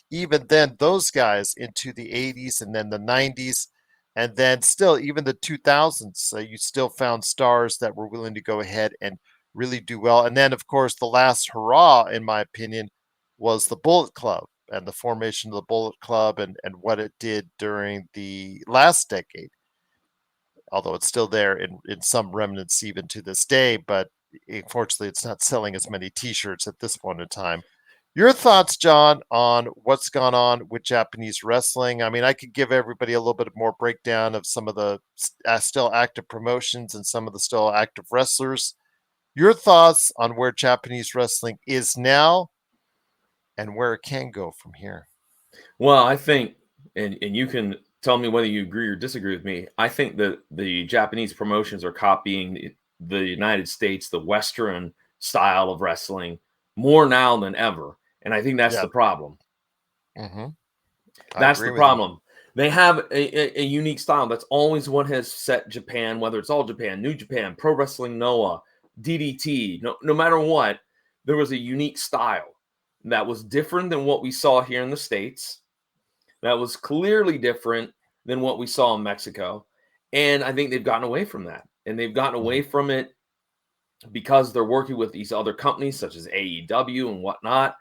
Speaker 2: even then those guys into the 80s and then the 90s, and then still even the 2000s, you still found stars that were willing to go ahead and really do well. And then, of course, the last hurrah, in my opinion, was the Bullet Club and the formation of the Bullet Club and what it did during the last decade, although it's still there in some remnants even to this day. But unfortunately, it's not selling as many T-shirts at this point in time. Your thoughts, John, on what's gone on with Japanese wrestling? I mean, I could give everybody a little bit more breakdown of some of the still active promotions and some of the still active wrestlers. Your thoughts on where Japanese wrestling is now and where it can go from here?
Speaker 3: Well, I think, and you can tell me whether you agree or disagree with me. I think that the Japanese promotions are copying the United States, the Western style of wrestling more now than ever. And I think that's
Speaker 2: Yeah.
Speaker 3: the problem.
Speaker 2: Mm-hmm.
Speaker 3: That's the problem. They have a unique style. That's always what has set Japan, whether it's All Japan, New Japan, Pro Wrestling Noah, DDT, no matter what, there was a unique style that was different than what we saw here in the States. That was clearly different than what we saw in Mexico. And I think they've gotten away from that. And they've gotten away from it because they're working with these other companies such as AEW and whatnot.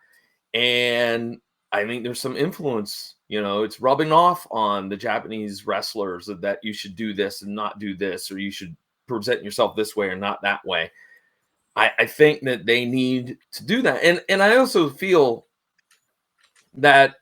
Speaker 3: And I think there's some influence, it's rubbing off on the Japanese wrestlers that you should do this and not do this, or you should present yourself this way or not that way. I think that they need to do that. And I also feel that,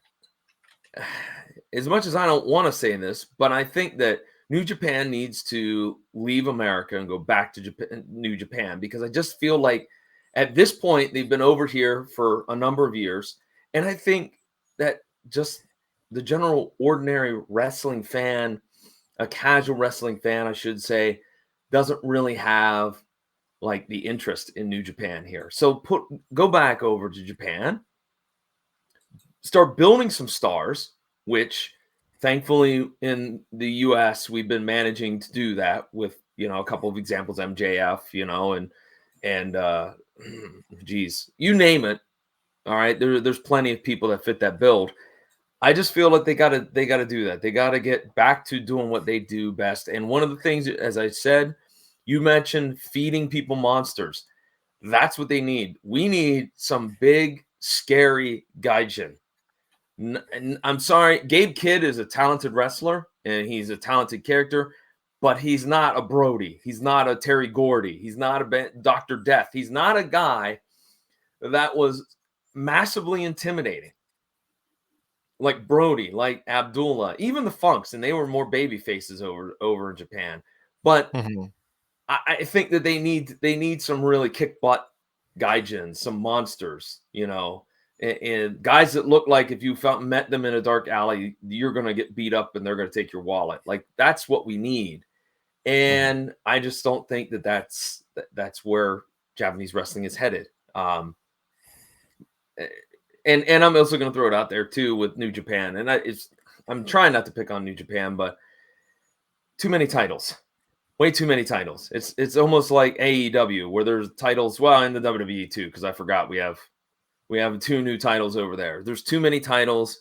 Speaker 3: as much as I don't want to say this, but I think that New Japan needs to leave America and go back to New Japan, because I just feel like at this point they've been over here for a number of years. And I think that just the general ordinary wrestling fan, a casual wrestling fan, I should say, doesn't really have like the interest in New Japan here. So go back over to Japan, start building some stars, which thankfully in the US we've been managing to do that with, a couple of examples, MJF, and geez, you name it. All right. There's plenty of people that fit that build. I just feel like they gotta do that. They gotta get back to doing what they do best. And one of the things, as I said, you mentioned feeding people monsters. That's what they need. We need some big, scary gaijin. I'm sorry, Gabe Kidd is a talented wrestler and he's a talented character, but he's not a Brody. He's not a Terry Gordy. He's not a Dr. Death. He's not a guy that was massively intimidating, like Brody, like Abdullah, even the Funks, and they were more baby faces over in Japan. But I think that they need some really kick butt gaijins, some monsters, and guys that look like if you met them in a dark alley, you're going to get beat up and they're going to take your wallet. Like, that's what we need. And I just don't think that that's where Japanese wrestling is headed. And I'm also going to throw it out there too with New Japan. And I'm trying not to pick on New Japan, but too many titles. Way too many titles. It's almost like AEW, where there's titles, well, in the WWE too, because I forgot we have 2 new titles over there. There's too many titles.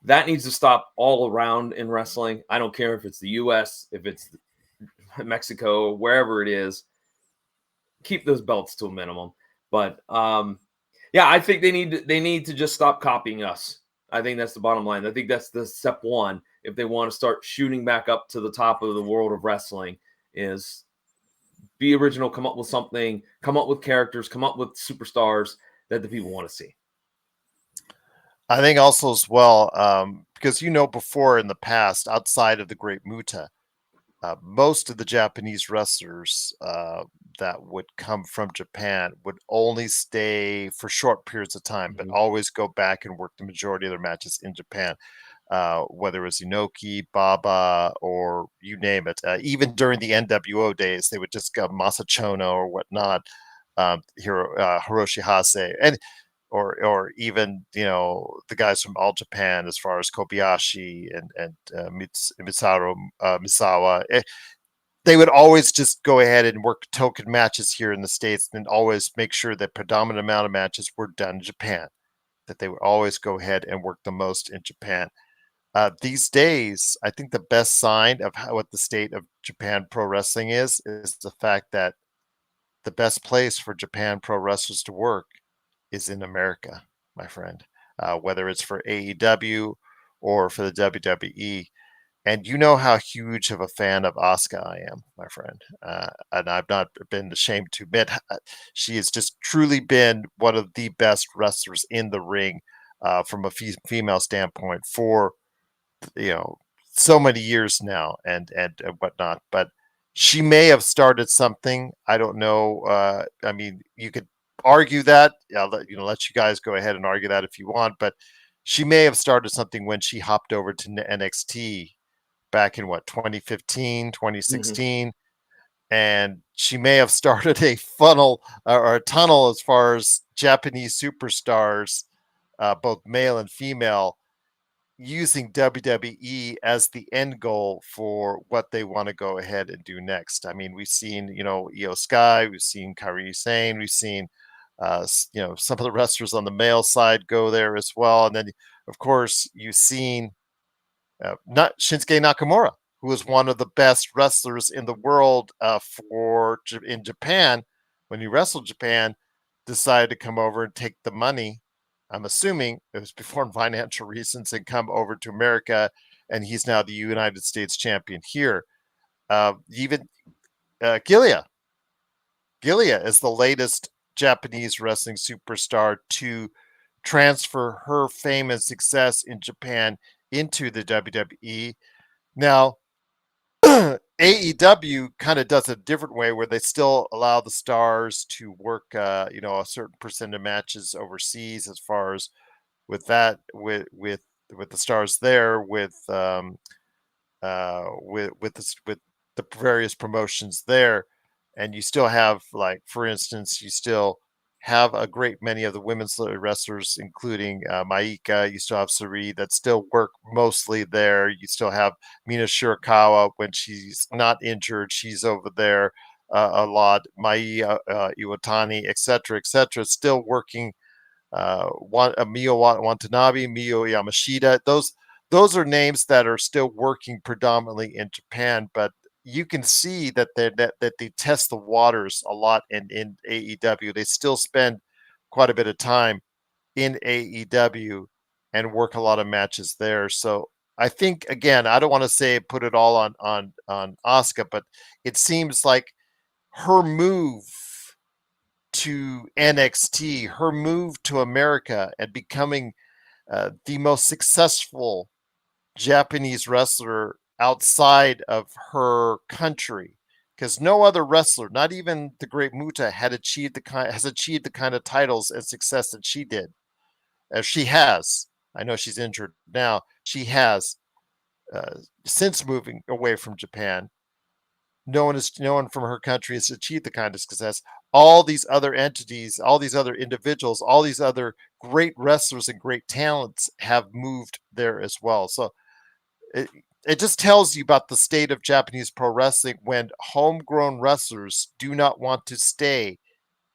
Speaker 3: That needs to stop all around in wrestling. I don't care if it's the US, if it's Mexico, wherever it is. Keep those belts to a minimum. But yeah, I think they need to just stop copying us. I think that's the bottom line. I think that's the step one if they want to start shooting back up to the top of the world of wrestling. Is be original, come up with something, come up with characters, come up with superstars that the people want to see.
Speaker 2: I think also as well, because before in the past, outside of the Great Muta, most of the Japanese wrestlers that would come from Japan would only stay for short periods of time, but always go back and work the majority of their matches in Japan. Whether it was Inoki, Baba, or you name it. Even during the NWO days, they would just go Masachono or whatnot, Hiroshi Hase, and or even the guys from All Japan, as far as Kobayashi and Mitsuharu Misawa. They would always just go ahead and work token matches here in the States, and always make sure that predominant amount of matches were done in Japan. That they would always go ahead and work the most in Japan. These days, I think the best sign of what the state of Japan pro wrestling is the fact that the best place for Japan pro wrestlers to work is in America, my friend. Whether it's for AEW or for the WWE. And you know how huge of a fan of Asuka I am, my friend. And I've not been ashamed to admit she has just truly been one of the best wrestlers in the ring from a female standpoint for so many years now and whatnot. But she may have started something. I don't know. I mean, you could argue that. I'll let you guys go ahead and argue that if you want. But she may have started something when she hopped over to NXT back in 2015, 2016. and she may have started a funnel or a tunnel as far as Japanese superstars, both male and female, using WWE as the end goal for what they want to go ahead and do next. I mean, we've seen, Io Sky, we've seen Kairi Sane, we've seen, some of the wrestlers on the male side go there as well. And then, of course, you've seen not Shinsuke Nakamura, who is one of the best wrestlers in the world in Japan. When he wrestled Japan, decided to come over and take the money. I'm assuming it was before financial reasons and come over to America, and he's now the United States champion here. Even Gilia is the latest Japanese wrestling superstar to transfer her fame and success in Japan into the WWE. Now, AEW kind of does it a different way where they still allow the stars to work, a certain percent of matches overseas as far as with that, with the stars there, with the various promotions there, and you still have, like, for instance, you still have a great many of the women's wrestlers, including Maika. You still have Sari that still work mostly there. You still have Mina Shirakawa when she's not injured; she's over there a lot. Mai Iwatani, etc., still working. Mio Watanabe, Mio Yamashita. Those are names that are still working predominantly in Japan, but you can see that they test the waters a lot in AEW. They still spend quite a bit of time in AEW and work a lot of matches there. So I think, again, I don't want to say put it all on Asuka, but it seems like her move to NXT, her move to America, and becoming the most successful Japanese wrestler outside of her country, because no other wrestler, not even the Great Muta, has achieved the kind of titles and success that she did. As she has, I know she's injured now. She has since moving away from Japan. No one from her country has achieved the kind of success. All these other entities, all these other individuals, all these other great wrestlers and great talents have moved there as well. So it, it just tells you about the state of Japanese pro wrestling when homegrown wrestlers do not want to stay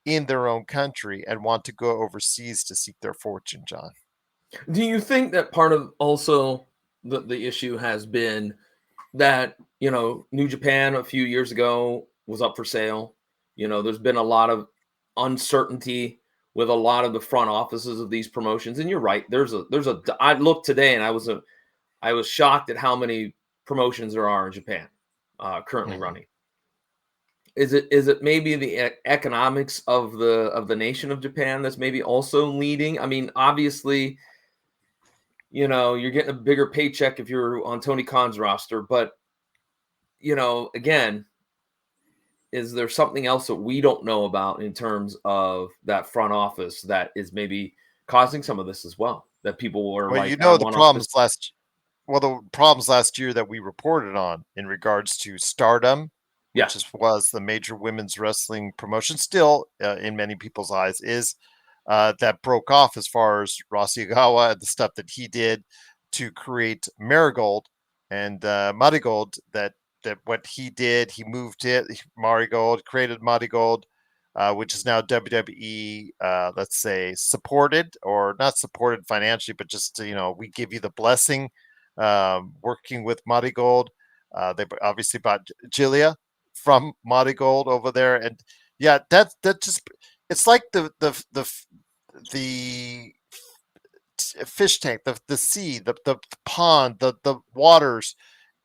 Speaker 2: in their own country and want to go overseas to seek their fortune, John.
Speaker 3: Do you think that part of also the issue has been that, New Japan a few years ago was up for sale? There's been a lot of uncertainty with a lot of the front offices of these promotions. And you're right. I looked today and I was shocked at how many promotions there are in Japan currently running. Is it maybe the economics of the nation of Japan that's maybe also leading? I mean, obviously, you're getting a bigger paycheck if you're on Tony Khan's roster, but again, is there something else that we don't know about in terms of that front office that is maybe causing some of this as well? That people were
Speaker 2: Well,
Speaker 3: like, I
Speaker 2: the
Speaker 3: want off
Speaker 2: problems
Speaker 3: this.
Speaker 2: last year that we reported on in regards to Stardom,
Speaker 3: Yeah.
Speaker 2: which was the major women's wrestling promotion, still in many people's eyes, is that broke off as far as Rossi-Ogawa and the stuff that he did to create Marigold and Marigold. That what he did, he moved it. Marigold created Marigold, which is now WWE, let's say, supported or not supported financially, but just we give you the blessing. Working with Marigold, they obviously bought Gilia from Marigold over there, and yeah, that just it's like the fish tank, the sea, the pond, the waters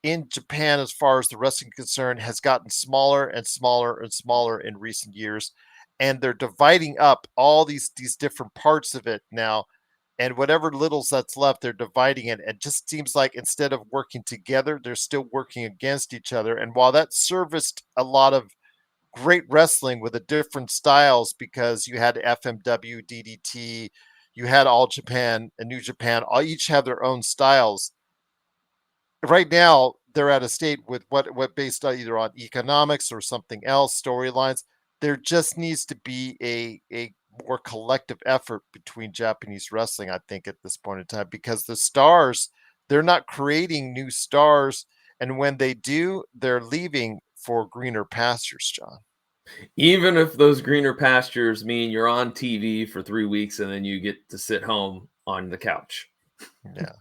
Speaker 2: in Japan, as far as the wrestling concerned, has gotten smaller and smaller and smaller in recent years, and they're dividing up all these different parts of it now, and whatever littles that's left, they're dividing it. It just seems like instead of working together, they're still working against each other. And while that serviced a lot of great wrestling with the different styles, because you had FMW, DDT, you had All Japan and New Japan, all each have their own styles. Right now, they're at a state with what based on either on economics or something else, storylines. There just needs to be a more collective effort between Japanese wrestling, I think, at this point in time, because the stars, they're not creating new stars, and when they do, they're leaving for greener pastures, John.
Speaker 3: Even if those greener pastures mean you're on TV for 3 weeks and then you get to sit home on the couch.
Speaker 2: Yeah,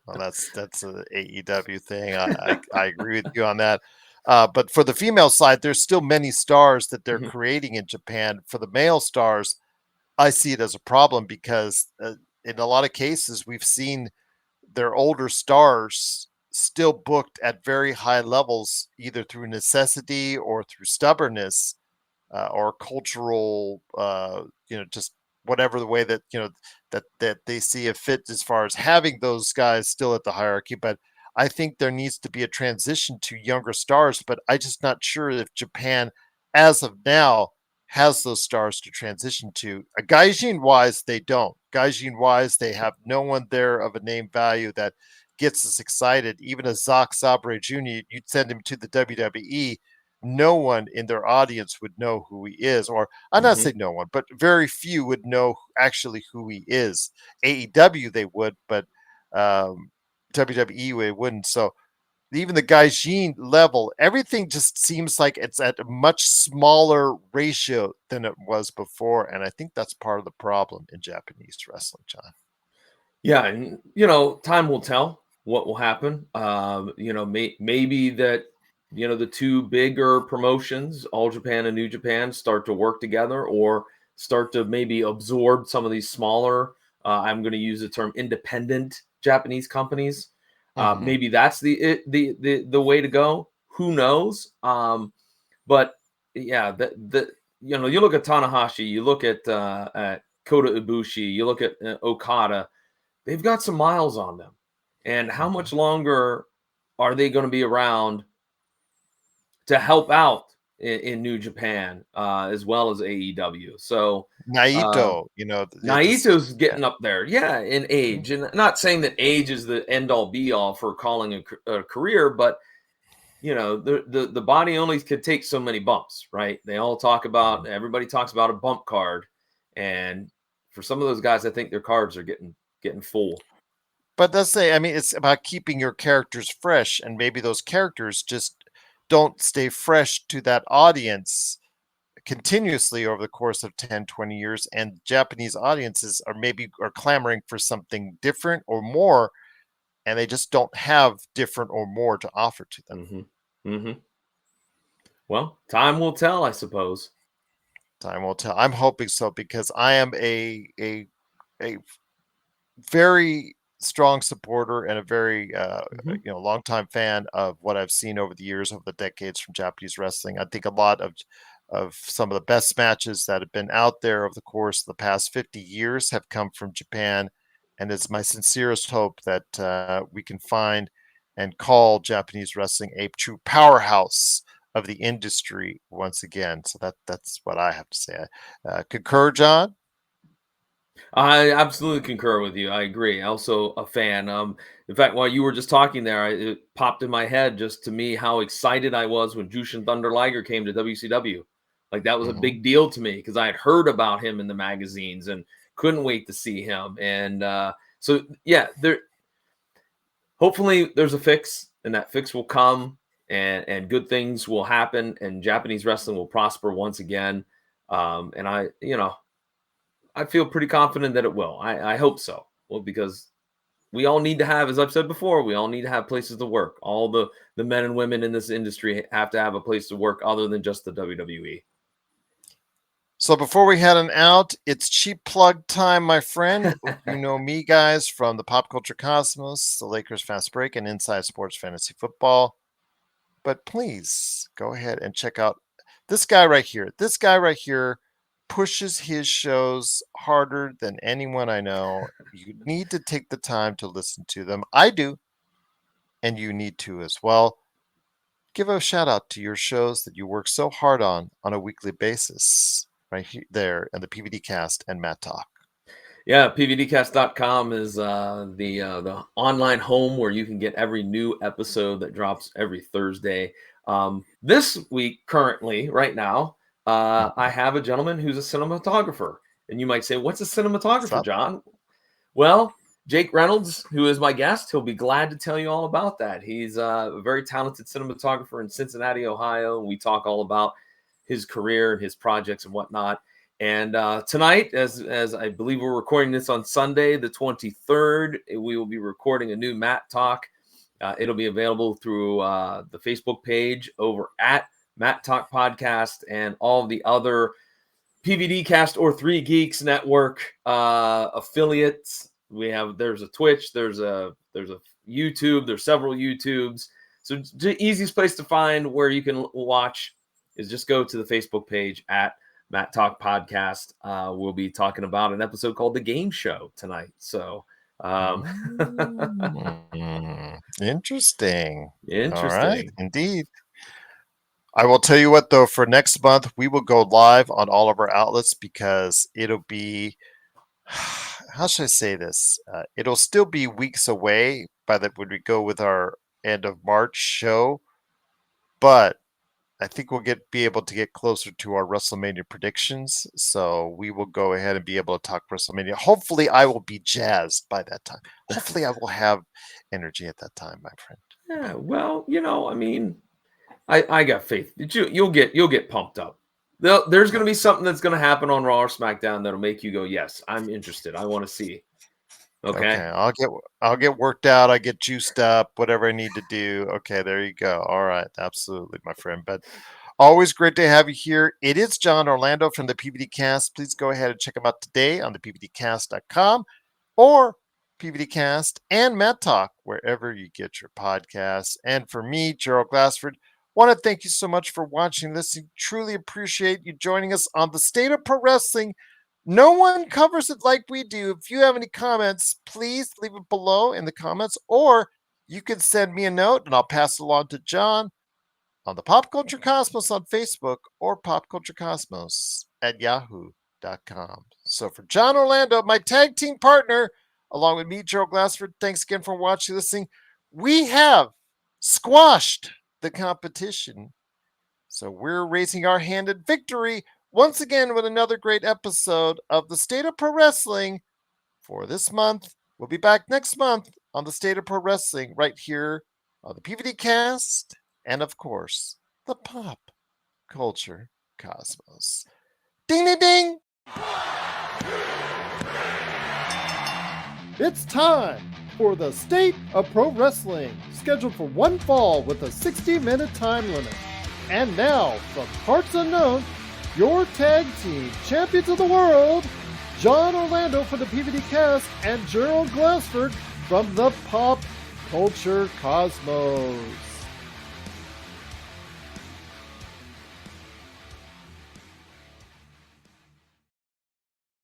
Speaker 2: well, that's a AEW thing. I agree with you on that. But for the female side, there's still many stars that they're
Speaker 3: Mhm.
Speaker 2: creating in Japan. For the male stars, I see it as a problem because in a lot of cases, we've seen their older stars still booked at very high levels, either through necessity or through stubbornness, or cultural, just whatever the way that that they see a fit as far as having those guys still at the hierarchy. But I think there needs to be a transition to younger stars. But I just not sure if Japan, as of now, has those stars to transition to. Gaijin wise, they don't. Gaijin wise, they have no one there of a name value that gets us excited. Even a Zack Sabre Jr., you'd send him to the WWE, no one in their audience would know who he is, or I'm not
Speaker 3: Mhm.
Speaker 2: saying no one, but very few would know actually who he is. AEW they would, but um, WWE they wouldn't. So even the Gaijin level, everything just seems like it's at a much smaller ratio than it was before, and I think that's part of the problem in Japanese wrestling, John.
Speaker 3: Yeah, and time will tell what will happen. Maybe that the two bigger promotions, All Japan and New Japan, start to work together, or start to maybe absorb some of these smaller. I'm going to use the term independent Japanese companies.
Speaker 2: Mm-hmm.
Speaker 3: Maybe that's the way to go. Who knows? But yeah, you look at Tanahashi, you look at Kota Ibushi, you look at Okada. They've got some miles on them. And how
Speaker 2: Mm-hmm.
Speaker 3: much longer are they going to be around to help out in New Japan, as well as AEW? So uh,
Speaker 2: Naito,
Speaker 3: Naito's
Speaker 2: yeah.
Speaker 3: getting up there, yeah, in age. And not saying that age is the end all be all for calling a career, but the body only could take so many bumps, right? Everybody talks about a bump card, and for some of those guys, I think their cards are getting full.
Speaker 2: But let's say, I mean, it's about keeping your characters fresh, and maybe those characters just don't stay fresh to that audience continuously over the course of 10, 20 years. And Japanese audiences are clamoring for something different or more, and they just don't have different or more to offer to them.
Speaker 3: Hmm. Hmm. Well, time will tell, I suppose.
Speaker 2: Time will tell. I'm hoping so because I am a very strong supporter and a very
Speaker 3: Hmm.
Speaker 2: longtime fan of what I've seen over the years, over the decades from Japanese wrestling. I think a lot of some of the best matches that have been out there over the course of the past 50 years have come from Japan, and it's my sincerest hope that we can find and call Japanese wrestling a true powerhouse of the industry once again. So that's what I have to say. Concur, John?
Speaker 3: I absolutely concur with you. I agree. Also a fan. In fact, while you were just talking there, it popped in my head just to me how excited I was when Jushin Thunder Liger came to WCW. Like that was a
Speaker 2: Mm-hmm.
Speaker 3: big deal to me because I had heard about him in the magazines and couldn't wait to see him. And so yeah, hopefully there's a fix, and that fix will come, and good things will happen, and Japanese wrestling will prosper once again. And I feel pretty confident that it will. I hope so. Well, because we all need to have, as I've said before, we all need to have places to work. All the men and women in this industry have to have a place to work other than just the WWE.
Speaker 2: So before we head on out, it's cheap plug time, my friend. You know me, guys, from the Pop Culture Cosmos, the Lakers Fast Break, and Inside Sports Fantasy Football. But please go ahead and check out this guy right here. This guy right here pushes his shows harder than anyone I know. You need to take the time to listen to them. I do, and you need to as well. Give a shout out to your shows that you work so hard on a weekly basis, right there in the PVD Cast and Matt Talk.
Speaker 3: Yeah, pvdcast.com is the online home where you can get every new episode that drops every Thursday. This week, currently, right now, I have a gentleman who's a cinematographer. And you might say, what's a cinematographer, John? Well, Jake Reynolds, who is my guest, he'll be glad to tell you all about that. He's a very talented cinematographer in Cincinnati, Ohio. And we talk all about his career and his projects and whatnot. And tonight, as I believe we're recording this on Sunday, the 23rd, we will be recording a new Matt Talk. It'll be available through the Facebook page over at Matt Talk Podcast and all the other PVD Cast or 3 Geeks Network affiliates. There's a Twitch, there's a YouTube, there's several YouTubes. So the easiest place to find where you can watch is just go to the Facebook page at Matt Talk Podcast. We'll be talking about an episode called The Game Show tonight. So
Speaker 2: Interesting.
Speaker 3: Interesting.
Speaker 2: All right, indeed. I will tell you what, though, for next month, we will go live on all of our outlets because it'll be, how should I say this? It'll still be weeks away when we go with our end of March show, but I think we'll be able to get closer to our WrestleMania predictions. So we will go ahead and be able to talk WrestleMania. Hopefully I will be jazzed by that time. Hopefully I will have energy at that time, my friend.
Speaker 3: Yeah, well, I mean, I got faith. You'll get pumped up. There's going to be something that's going to happen on Raw or SmackDown that'll make you go, yes, I'm interested. I want to see. Okay.
Speaker 2: I'll get worked out. I get juiced up, whatever I need to do. Okay, there you go. All right. Absolutely, my friend. But always great to have you here. It is John Orlando from the PVD Cast. Please go ahead and check him out today on the PVDcast.com or PVD Cast and Matt Talk, wherever you get your podcasts. And for me, Gerald Glassford, want to thank you so much for watching this. We truly appreciate you joining us on the State of Pro Wrestling. No one covers it like we do. If you have any comments, please leave it below in the comments, or you can send me a note and I'll pass it along to John on the Pop Culture Cosmos on Facebook or popculturecosmos@yahoo.com. So for John Orlando, my tag team partner, along with me, Gerald Glassford, thanks again for watching, listening. We have squashed the competition. So we're raising our hand in victory once again with another great episode of the State of Pro Wrestling for this month. We'll be back next month on the State of Pro Wrestling right here on the PVD Cast and, of course, the Pop Culture Cosmos. Ding, ding, ding!
Speaker 1: It's time for the State of Pro Wrestling, scheduled for one fall with a 60-minute time limit. And now, from parts unknown, your tag team champions of the world, John Orlando for the PVD Cast and Gerald Glassford from the Pop Culture Cosmos.